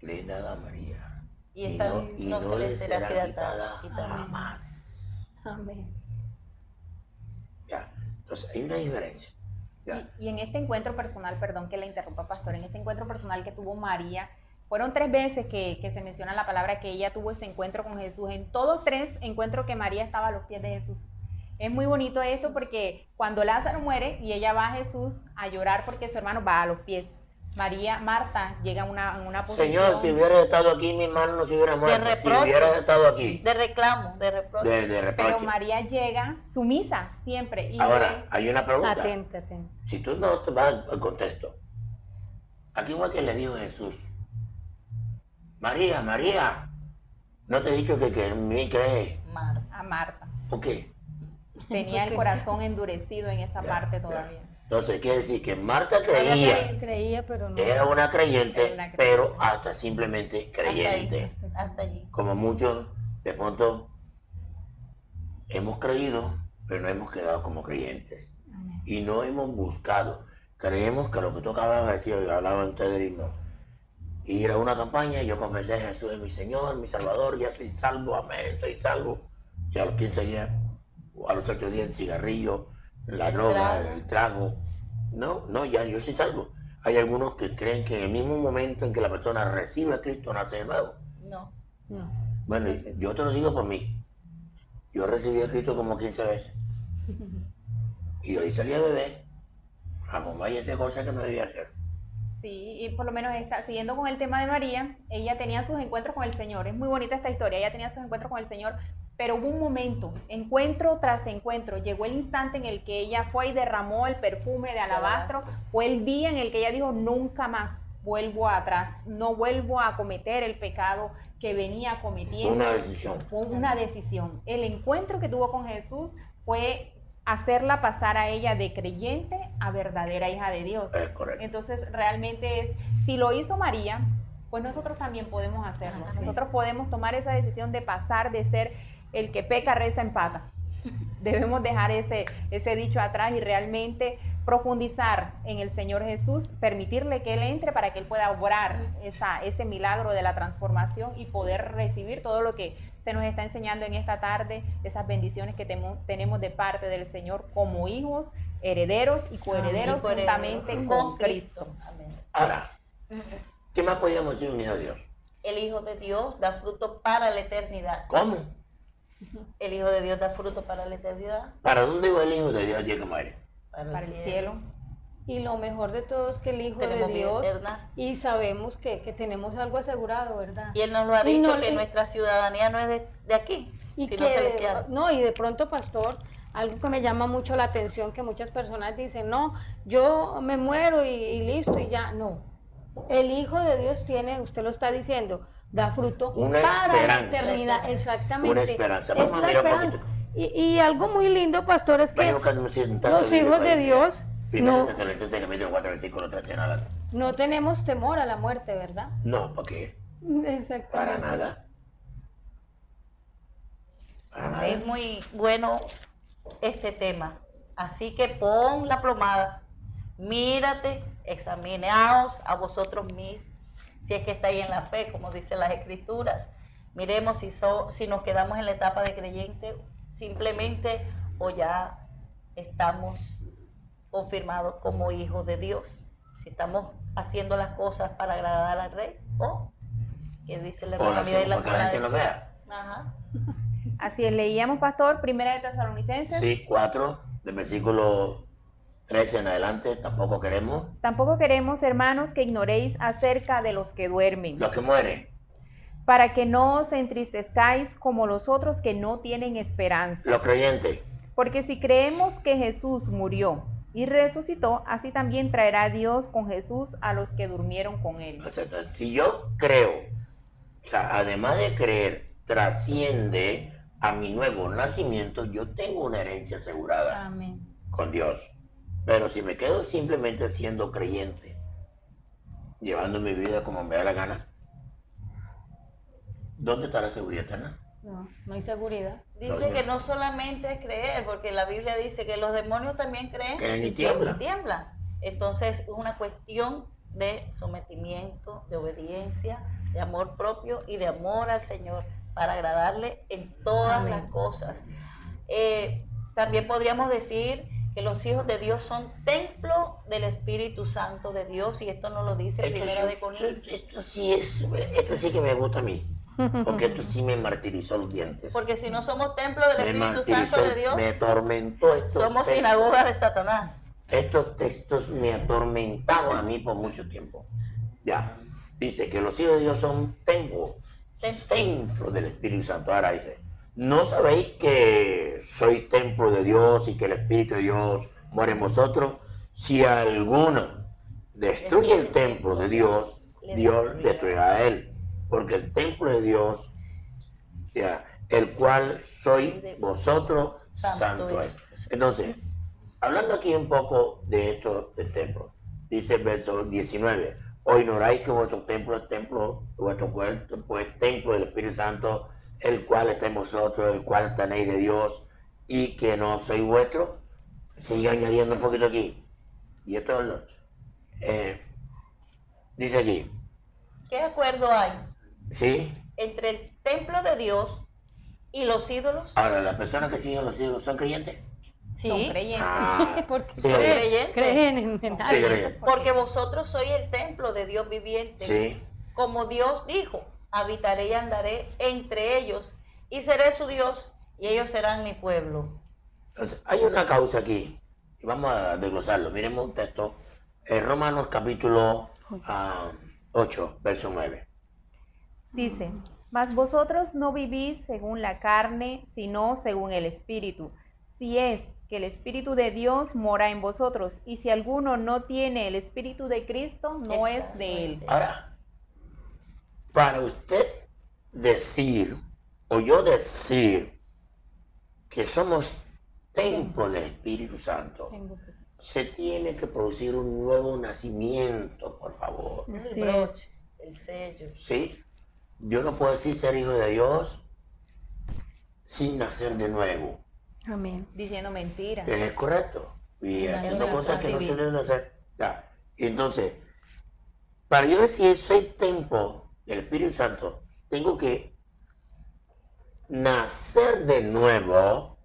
le he dado a María Y esta no se le será quitada jamás. Amén. Ya, entonces hay una diferencia. Y en este encuentro personal, perdón que la interrumpa, pastor, en este encuentro personal que tuvo María, fueron 3 veces que se menciona la palabra que ella tuvo ese encuentro con Jesús. En todos 3 encuentros que María estaba a los pies de Jesús. Es muy bonito esto porque cuando Lázaro muere y ella va a Jesús a llorar porque su hermano va a los pies. Marta llega en una posición... Señor, si hubieras estado aquí, mi hermano no se hubiera muerto. De reproche, si hubieras estado aquí. De reclamo, de reproche. De reproche. Pero María llega sumisa siempre. Y ahora, hay una pregunta. Atenta. Si tú no te vas al contexto, ¿a quién fue que le dijo Jesús? María, María, ¿no te he dicho que en mí crees? A Marta. ¿Por qué? Tenía el corazón endurecido en esa parte todavía. Entonces, quiere decir que Marta creía, pero no. era una creyente, pero hasta simplemente creyente. Hasta allí. Como muchos, de pronto, hemos creído, pero no hemos quedado como creyentes. Amén. Y no hemos buscado. Creemos que lo que tú acabas de decir, y hablaba antes del himno, ir a una campaña, yo confesé a Jesús es mi Señor, mi Salvador, ya soy salvo, amén, soy salvo. Ya a los 15 días, o a los 8 días, el cigarrillo, la droga, el trago. No, ya yo soy salvo. Hay algunos que creen que en el mismo momento en que la persona recibe a Cristo, nace de nuevo. No. Bueno, yo te lo digo por mí. Yo recibí a Cristo como 15 veces. Y hoy salí a beber. A bombar y hacer cosas que no debía hacer. Sí, y por lo menos siguiendo con el tema de María, ella tenía sus encuentros con el Señor. Es muy bonita esta historia. Ella tenía sus encuentros con el Señor, pero hubo un momento, encuentro tras encuentro, llegó el instante en el que ella fue y derramó el perfume de alabastro. Fue el día en el que ella dijo, nunca más vuelvo atrás, no vuelvo a cometer el pecado que venía cometiendo. Una decisión. Fue una decisión. El encuentro que tuvo con Jesús fue hacerla pasar a ella de creyente a verdadera hija de Dios. Es correcto. Entonces realmente si lo hizo María, pues nosotros también podemos hacerlo. Nosotros podemos tomar esa decisión de pasar de ser el que peca, reza, empata. Debemos dejar ese dicho atrás y realmente profundizar en el Señor Jesús, permitirle que Él entre para que Él pueda obrar ese milagro de la transformación y poder recibir todo lo que se nos está enseñando en esta tarde, esas bendiciones que tenemos de parte del Señor como hijos, herederos y coherederos juntamente con Cristo. Amén. Ahora, ¿qué más podríamos decir un hijo de Dios? El Hijo de Dios da fruto para la eternidad. ¿Cómo? El Hijo de Dios da fruto para la eternidad. ¿Para dónde va el hijo de Dios ya que muere? Para el cielo. Y lo mejor de todo es que el Hijo Tenemos de vida Dios, eterna. y sabemos que tenemos algo asegurado, ¿verdad? Y Él nos lo ha Y dicho no que le- nuestra ciudadanía no es de aquí, Y sino celestial. y de pronto, pastor, algo que me llama mucho la atención, que muchas personas dicen, no, yo me muero y listo y ya. No, el Hijo de Dios tiene, usted lo está diciendo, da fruto Una para esperanza. la eternidad, exactamente. Una esperanza. Es Vamos a la mirar un esperanza. poquito. Y algo muy lindo, pastor, es Vaya que buscando un tanto los de hijos de Biblia. Dios Primero no, Tesalonicenses capítulo 4, versículo 13 en adelante. no tenemos temor a la muerte, ¿verdad? No, ¿para qué? Exactamente. Para nada. Para nada. Es muy bueno este tema. Así que pon la plomada, mírate, examinaos a vosotros mismos, si es que estáis en la fe, como dicen las Escrituras. Miremos si nos quedamos en la etapa de creyente simplemente o ya estamos confirmados como hijos de Dios. Si estamos haciendo las cosas para agradar al Rey o que dice la O lo hermana hacemos Miguel, para que la gente lo vea. Ajá. Así es, leíamos, pastor, Primera de Tesalonicenses. Sí, 4, del versículo 13 en adelante, tampoco queremos. Tampoco queremos, hermanos, que ignoréis acerca de los que duermen, Los que mueren, para que no os entristezcáis como los otros que no tienen esperanza. los creyentes. Porque si creemos que Jesús murió y resucitó, así también traerá Dios con Jesús a los que durmieron con él. O sea, si yo creo, o sea, además de creer, trasciende a mi nuevo nacimiento, yo tengo una herencia asegurada Amén. con Dios. Pero si me quedo simplemente siendo creyente, llevando mi vida como me da la gana, ¿dónde está la seguridad eterna? No hay seguridad. Dice que no solamente es creer, porque la Biblia dice que los demonios también creen Creen y tiemblan. tiemblan. Entonces es una cuestión de sometimiento, de obediencia, de amor propio y de amor al Señor para agradarle en todas Amén. las cosas. También podríamos decir que los hijos de Dios son templo del Espíritu Santo de Dios, y esto nos lo dice Primera de Corintios. Esto sí que me gusta a mí, porque esto sí me martirizó los dientes. Porque si no somos templo del Espíritu Santo de Dios, me atormentó somos sinagoga de Satanás. Estos textos me atormentaban a mí por mucho tiempo. Ya, dice que los hijos de Dios son templo del Espíritu Santo. Ahora dice, ¿no sabéis que sois templo de Dios y que el Espíritu de Dios mora en vosotros? Si alguno destruye el templo de Dios, Dios destruirá a él. Porque el templo de Dios, ya, el cual sois vosotros, santo es. Entonces, hablando aquí un poco de esto del templo, dice el verso 19, o ignoráis que vuestro templo es templo, vuestro cuerpo pues templo del Espíritu Santo, el cual está en vosotros, el cual tenéis de Dios, y que no sois vuestro. Sigue añadiendo un poquito aquí. Y esto dice aquí. ¿Qué acuerdo hay? ¿Sí? Entre el templo de Dios y los ídolos. Ahora, ¿las personas que siguen los ídolos son creyentes? Sí. Son creyentes. Porque Sí, creen en Sí, algo. creyentes. Porque vosotros sois el templo de Dios viviente. Sí. Como Dios dijo, habitaré y andaré entre ellos, y seré su Dios, y ellos serán mi pueblo. Entonces, hay una causa aquí, y vamos a desglosarlo. Miremos un texto, Romanos capítulo 8, verso 9. Dice, mas vosotros no vivís según la carne, sino según el Espíritu. Si es que el Espíritu de Dios mora en vosotros, y si alguno no tiene el Espíritu de Cristo, no es de él. Ahora, para usted decir, o yo decir, que somos templo del Espíritu Santo, se tiene que producir un nuevo nacimiento, por favor. El Así broche, el sello. ¿Sí? Yo no puedo decir ser hijo de Dios sin nacer de nuevo. Amén. Diciendo mentiras. Es correcto. Y haciendo cosas que no se deben hacer. Ya. Entonces, para yo decir soy templo del Espíritu Santo, tengo que nacer de nuevo,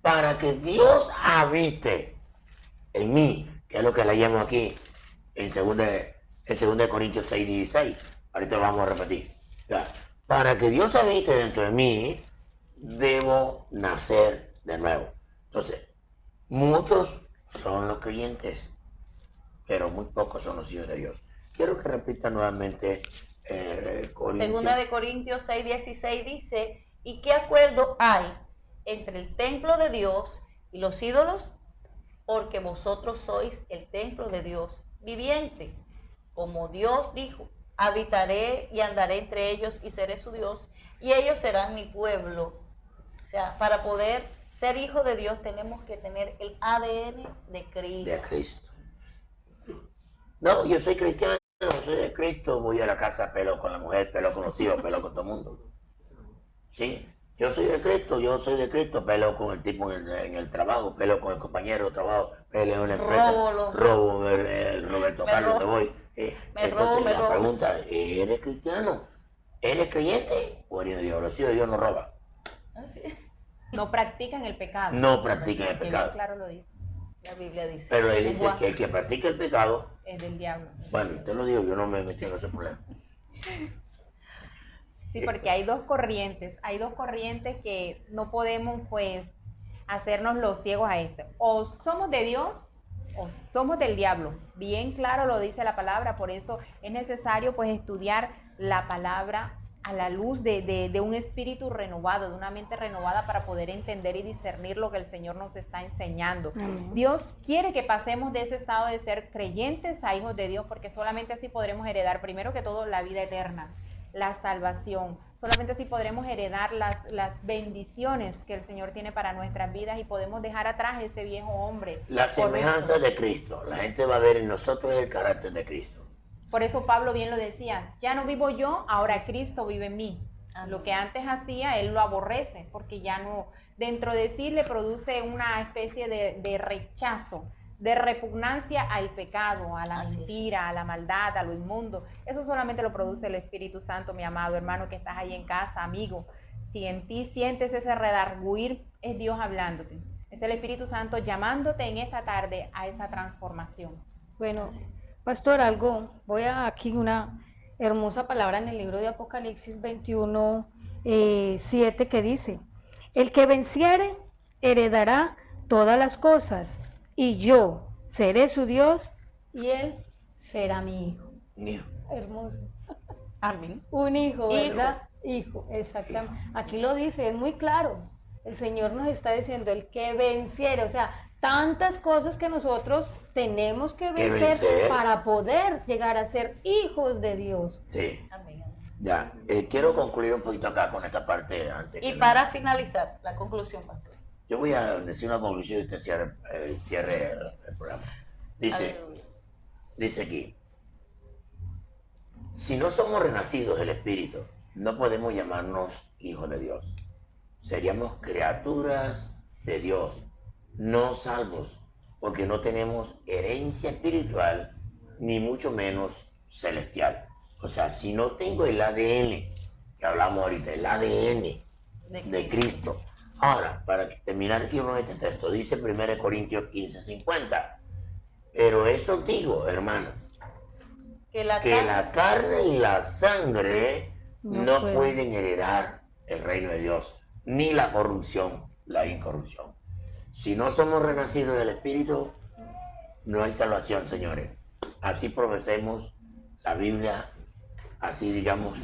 para que Dios habite en mí, que es lo que le llamo aquí en 2 Corintios 6:16. Ahorita lo vamos a repetir. Ya. Para que Dios habite dentro de mí, debo nacer de nuevo. Entonces, muchos son los creyentes, pero muy pocos son los hijos de Dios. Quiero que repita nuevamente Segunda de Corintios 6:16 dice, ¿y qué acuerdo hay entre el templo de Dios y los ídolos? Porque vosotros sois el templo de Dios viviente. Como Dios dijo, habitaré y andaré entre ellos y seré su Dios, y ellos serán mi pueblo. O sea, para poder ser hijo de Dios tenemos que tener el ADN de Cristo. De Cristo. No, yo soy cristiano, soy de Cristo, voy a la casa, pelo con la mujer, pelo con los hijos, pelo con todo el mundo. ¿Sí? Yo soy de Cristo, pelo con el tipo en el trabajo, pelo con el compañero de trabajo, peleo en la empresa, robo el Roberto Carlos, te voy. Entonces la pregunta, ¿eres cristiano? ¿Eres creyente o eres de Dios? Los hijos de Dios no roban. No practican el pecado. No practican el Que pecado. bien claro lo dice. La Biblia dice. Pero él dice que el que practica el pecado, Es del diablo. bueno, te lo digo, yo no me metí en ese problema. Sí, porque hay dos corrientes que no podemos pues hacernos los ciegos a esto. O somos de Dios o somos del diablo. Bien claro lo dice la palabra, por eso es necesario pues estudiar la palabra a la luz de un espíritu renovado, de una mente renovada para poder entender y discernir lo que el Señor nos está enseñando. Amén. Dios quiere que pasemos de ese estado de ser creyentes a hijos de Dios, porque solamente así podremos heredar primero que todo la vida eterna, la salvación. Solamente así podremos heredar las bendiciones que el Señor tiene para nuestras vidas y podemos dejar atrás ese viejo hombre. La semejanza de Cristo. La gente va a ver en nosotros el carácter de Cristo. Por eso Pablo bien lo decía, ya no vivo yo, ahora Cristo vive en mí. Lo que antes hacía, él lo aborrece, porque ya no, dentro de sí le produce una especie de rechazo, de repugnancia al pecado, a la mentira, a la maldad, a lo inmundo. Eso solamente lo produce el Espíritu Santo, mi amado hermano que estás ahí en casa, amigo. Si en ti sientes ese redarguir, es Dios hablándote. Es el Espíritu Santo llamándote en esta tarde a esa transformación. Bueno, pastor, voy a aquí una hermosa palabra en el libro de Apocalipsis 21, 7, que dice: el que venciere heredará todas las cosas, y yo seré su Dios, y él será mi hijo. Hijo. Hermoso. Amén. Un hijo, ¿verdad? Hijo, exactamente. Aquí lo dice, es muy claro. El Señor nos está diciendo, el que venciere, o sea, tantas cosas que nosotros tenemos que vencer para poder llegar a ser hijos de Dios. Sí. Amén. Ya, quiero concluir un poquito acá con esta parte antes. Y para finalizar, la conclusión, pastor. Yo voy a decir una conclusión y usted cierre el programa. Dice aquí, si no somos renacidos del Espíritu, no podemos llamarnos hijos de Dios. Seríamos criaturas de Dios, no salvos, porque no tenemos herencia espiritual, ni mucho menos celestial. O sea, si no tengo el ADN, que hablamos ahorita, el ADN de Cristo. Ahora, para terminar aquí con este texto, dice 1 Corintios 15:50. Pero esto digo, hermano, que la carne y la sangre no pueden heredar el reino de Dios, ni la corrupción, la incorrupción. Si no somos renacidos del Espíritu, no hay salvación, señores. Así profesemos la Biblia, así digamos,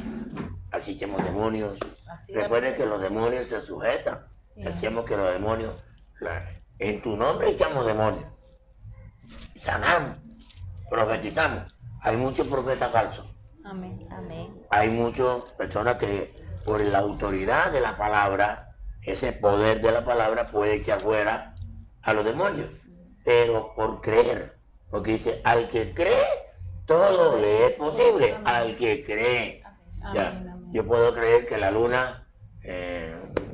así echemos demonios. Recuerden que los demonios se sujetan. Decíamos que los demonios, en tu nombre echamos demonios, sanamos, profetizamos. Hay muchos profetas falsos. Amén. Amén. Hay muchas personas que por la autoridad de la palabra, ese poder de la palabra puede echar fuera a los demonios, pero por creer, porque dice, al que cree, todo le es posible, al que cree. Ya, yo puedo creer que la luna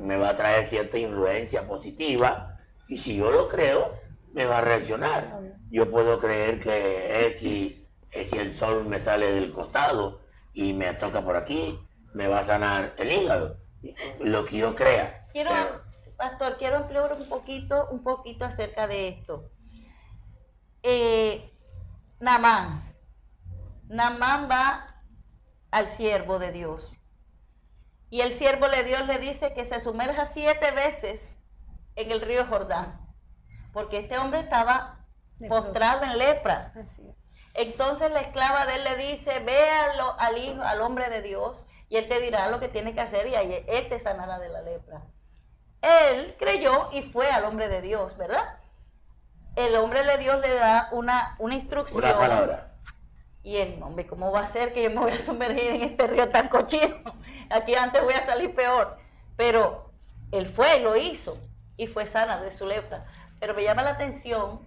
me va a traer cierta influencia positiva, y si yo lo creo, me va a reaccionar. Yo puedo creer que X, si el sol me sale del costado y me toca por aquí, me va a sanar el hígado, lo que yo crea. Pastor, quiero ampliar un poquito acerca de esto. Naamán va al siervo de Dios, y el siervo de Dios le dice que se sumerja 7 veces en el río Jordán, porque este hombre estaba postrado en lepra. Entonces la esclava de él le dice, ve al hombre de Dios, y él te dirá lo que tiene que hacer, y él te sanará de la lepra. Él creyó y fue al hombre de Dios, ¿verdad? El hombre de Dios le da una instrucción. Una palabra. Y él, hombre, ¿cómo va a ser que yo me voy a sumergir en este río tan cochino? Aquí antes voy a salir peor. Pero él fue, lo hizo, y fue sana de su lepra. Pero me llama la atención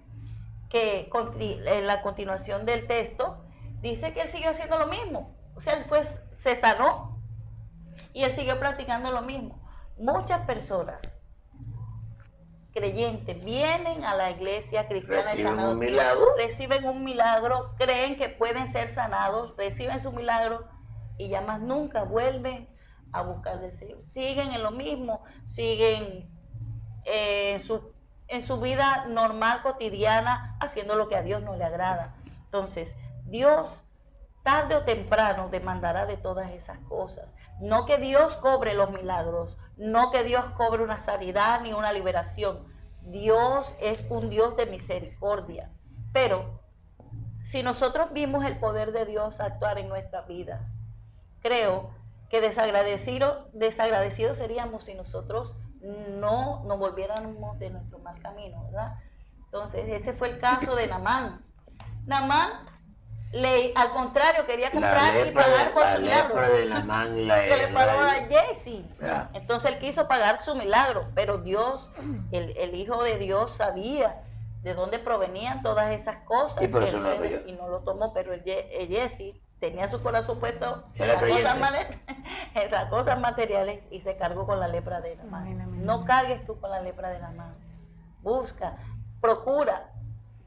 que en la continuación del texto dice que él siguió haciendo lo mismo. O sea, él se sanó y él siguió practicando lo mismo. Muchas personas creyentes vienen a la iglesia cristiana, reciben un milagro, creen que pueden ser sanados, reciben su milagro y ya más nunca vuelven a buscar del Señor. Siguen en lo mismo, siguen en su vida normal, cotidiana, haciendo lo que a Dios no le agrada. Entonces, Dios tarde o temprano demandará de todas esas cosas. No que Dios cobre los milagros, no que Dios cobre una sanidad ni una liberación. Dios es un Dios de misericordia. Pero si nosotros vimos el poder de Dios actuar en nuestras vidas, creo que desagradecidos seríamos si nosotros no nos volviéramos de nuestro mal camino, ¿verdad? Entonces, este fue el caso de Naamán. Naamán, al contrario, quería comprar y pagar por su milagro. Se le paró a Jesse. Entonces él quiso pagar su milagro, pero Dios, el Hijo de Dios, sabía de dónde provenían todas esas cosas. Y por eso no lo pidió. Y no lo tomó, pero Jesse tenía su corazón puesto en Era las cosas, creyente. en las cosas materiales y se cargó con la lepra de la mano. Amén, amén, No amén. cargues tú con la lepra de la mano. Busca, procura,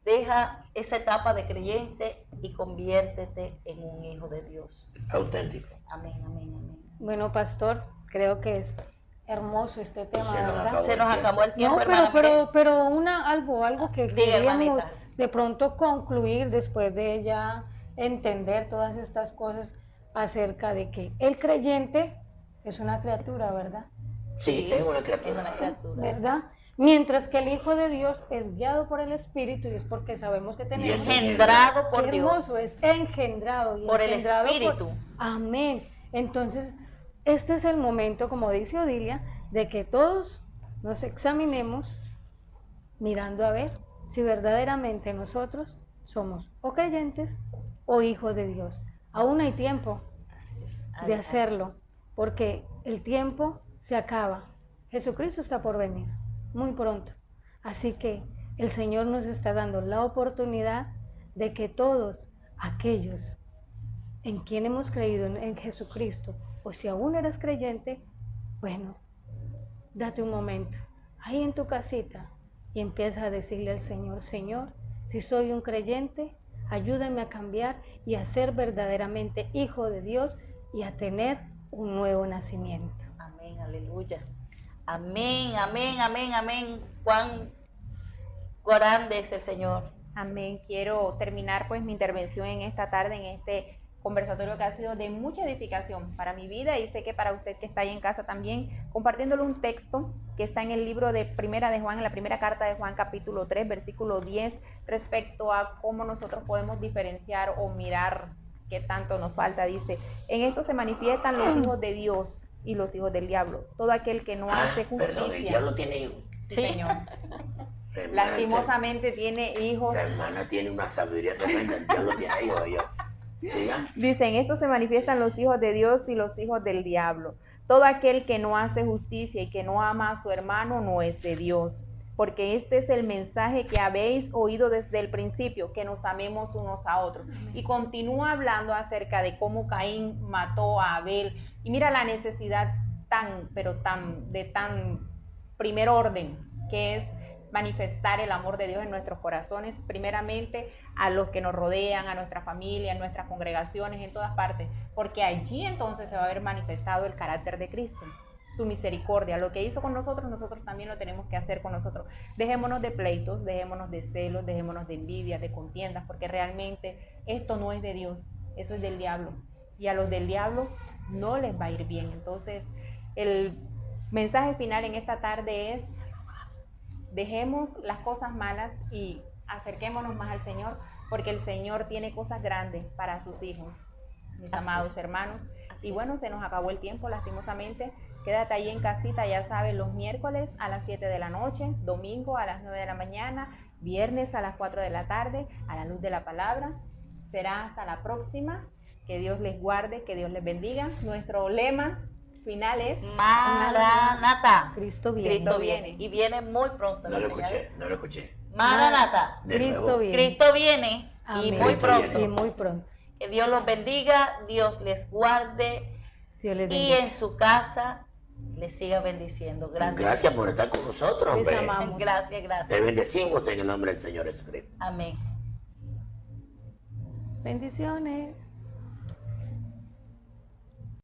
deja esa etapa de creyente y conviértete en un hijo de Dios. Auténtico. Amén, amén, amén. Bueno, pastor, creo que es hermoso este tema, Se nos ¿verdad? acabó. Se nos acabó el tiempo, No, hermana. pero algo que Diga, queríamos hermanita. de pronto concluir después de ya entender todas estas cosas acerca de que el creyente es una criatura, ¿verdad? Sí, es una Es criatura. una criatura. ¿Verdad? Mientras que el Hijo de Dios es guiado por el Espíritu y es porque sabemos que tenemos es Engendrado por Qué Dios. hermoso, es engendrado y Por el engendrado Espíritu. Amén. Entonces, este es el momento, como dice Odilia, de que todos nos examinemos mirando a ver si verdaderamente nosotros somos o creyentes o hijos de Dios. Aún hay tiempo Así es. de hacerlo, porque el tiempo se acaba. Jesucristo está por venir muy pronto. Así que el Señor nos está dando la oportunidad de que todos aquellos en quien hemos creído en Jesucristo, o si aún eres creyente, bueno, date un momento ahí en tu casita y empieza a decirle al Señor: Señor, si soy un creyente, ayúdame a cambiar y a ser verdaderamente hijo de Dios y a tener un nuevo nacimiento. Amén, aleluya. Amén, amén, amén, amén. Cuán grande es el Señor. Amén. Quiero terminar pues mi intervención en esta tarde, en este conversatorio que ha sido de mucha edificación para mi vida y sé que para usted que está ahí en casa también, compartiéndole un texto que está en el libro de Primera de Juan, en la primera carta de Juan, capítulo 3, versículo 10, respecto a cómo nosotros podemos diferenciar o mirar qué tanto nos falta. Dice: en esto se manifiestan los hijos de Dios y los hijos del diablo. Todo aquel que no hace justicia. Perdón, el diablo tiene hijos. Sí, Sí. señor. Hermana, Lastimosamente tiene hijos. La hermana tiene una sabiduría tremenda, el diablo tiene hijos. ¿Siga? Dice: en esto se manifiestan los hijos de Dios y los hijos del diablo. Todo aquel que no hace justicia y que no ama a su hermano no es de Dios. Porque este es el mensaje que habéis oído desde el principio, que nos amemos unos a otros. Y continúa hablando acerca de cómo Caín mató a Abel. Y mira la necesidad tan primer orden, que es manifestar el amor de Dios en nuestros corazones, primeramente a los que nos rodean, a nuestra familia, en nuestras congregaciones, en todas partes, porque allí entonces se va a ver manifestado el carácter de Cristo, su misericordia. Lo que hizo con nosotros, nosotros también lo tenemos que hacer con nosotros. Dejémonos de pleitos, dejémonos de celos, dejémonos de envidias, de contiendas, porque realmente esto no es de Dios, eso es del diablo, y a los del diablo no les va a ir bien. Entonces, el mensaje final en esta tarde es: dejemos las cosas malas y acerquémonos más al Señor, porque el Señor tiene cosas grandes para sus hijos, mis amados hermanos. Y bueno, se nos acabó el tiempo, lastimosamente. Quédate ahí en casita, ya sabes, los miércoles a las 7 de la noche, domingo a las 9 de la mañana, viernes a las 4 de la tarde, a la luz de la palabra. Será hasta la próxima. Que Dios les guarde, que Dios les bendiga. Nuestro lema final es: Maranata. Cristo viene. Cristo viene. Y viene muy pronto. No lo señora. escuché, no lo escuché. Maranata. De Cristo nuevo. viene. Cristo viene y Amén. muy Cristo pronto. viene. Y muy pronto. Que Dios los bendiga, Dios les guarde Dios les y bendiga. en su casa les siga bendiciendo. Gracias por estar con nosotros, Les hombre. amamos. Gracias, gracias. Te bendecimos en el nombre del Señor Jesucristo. Amén. Bendiciones.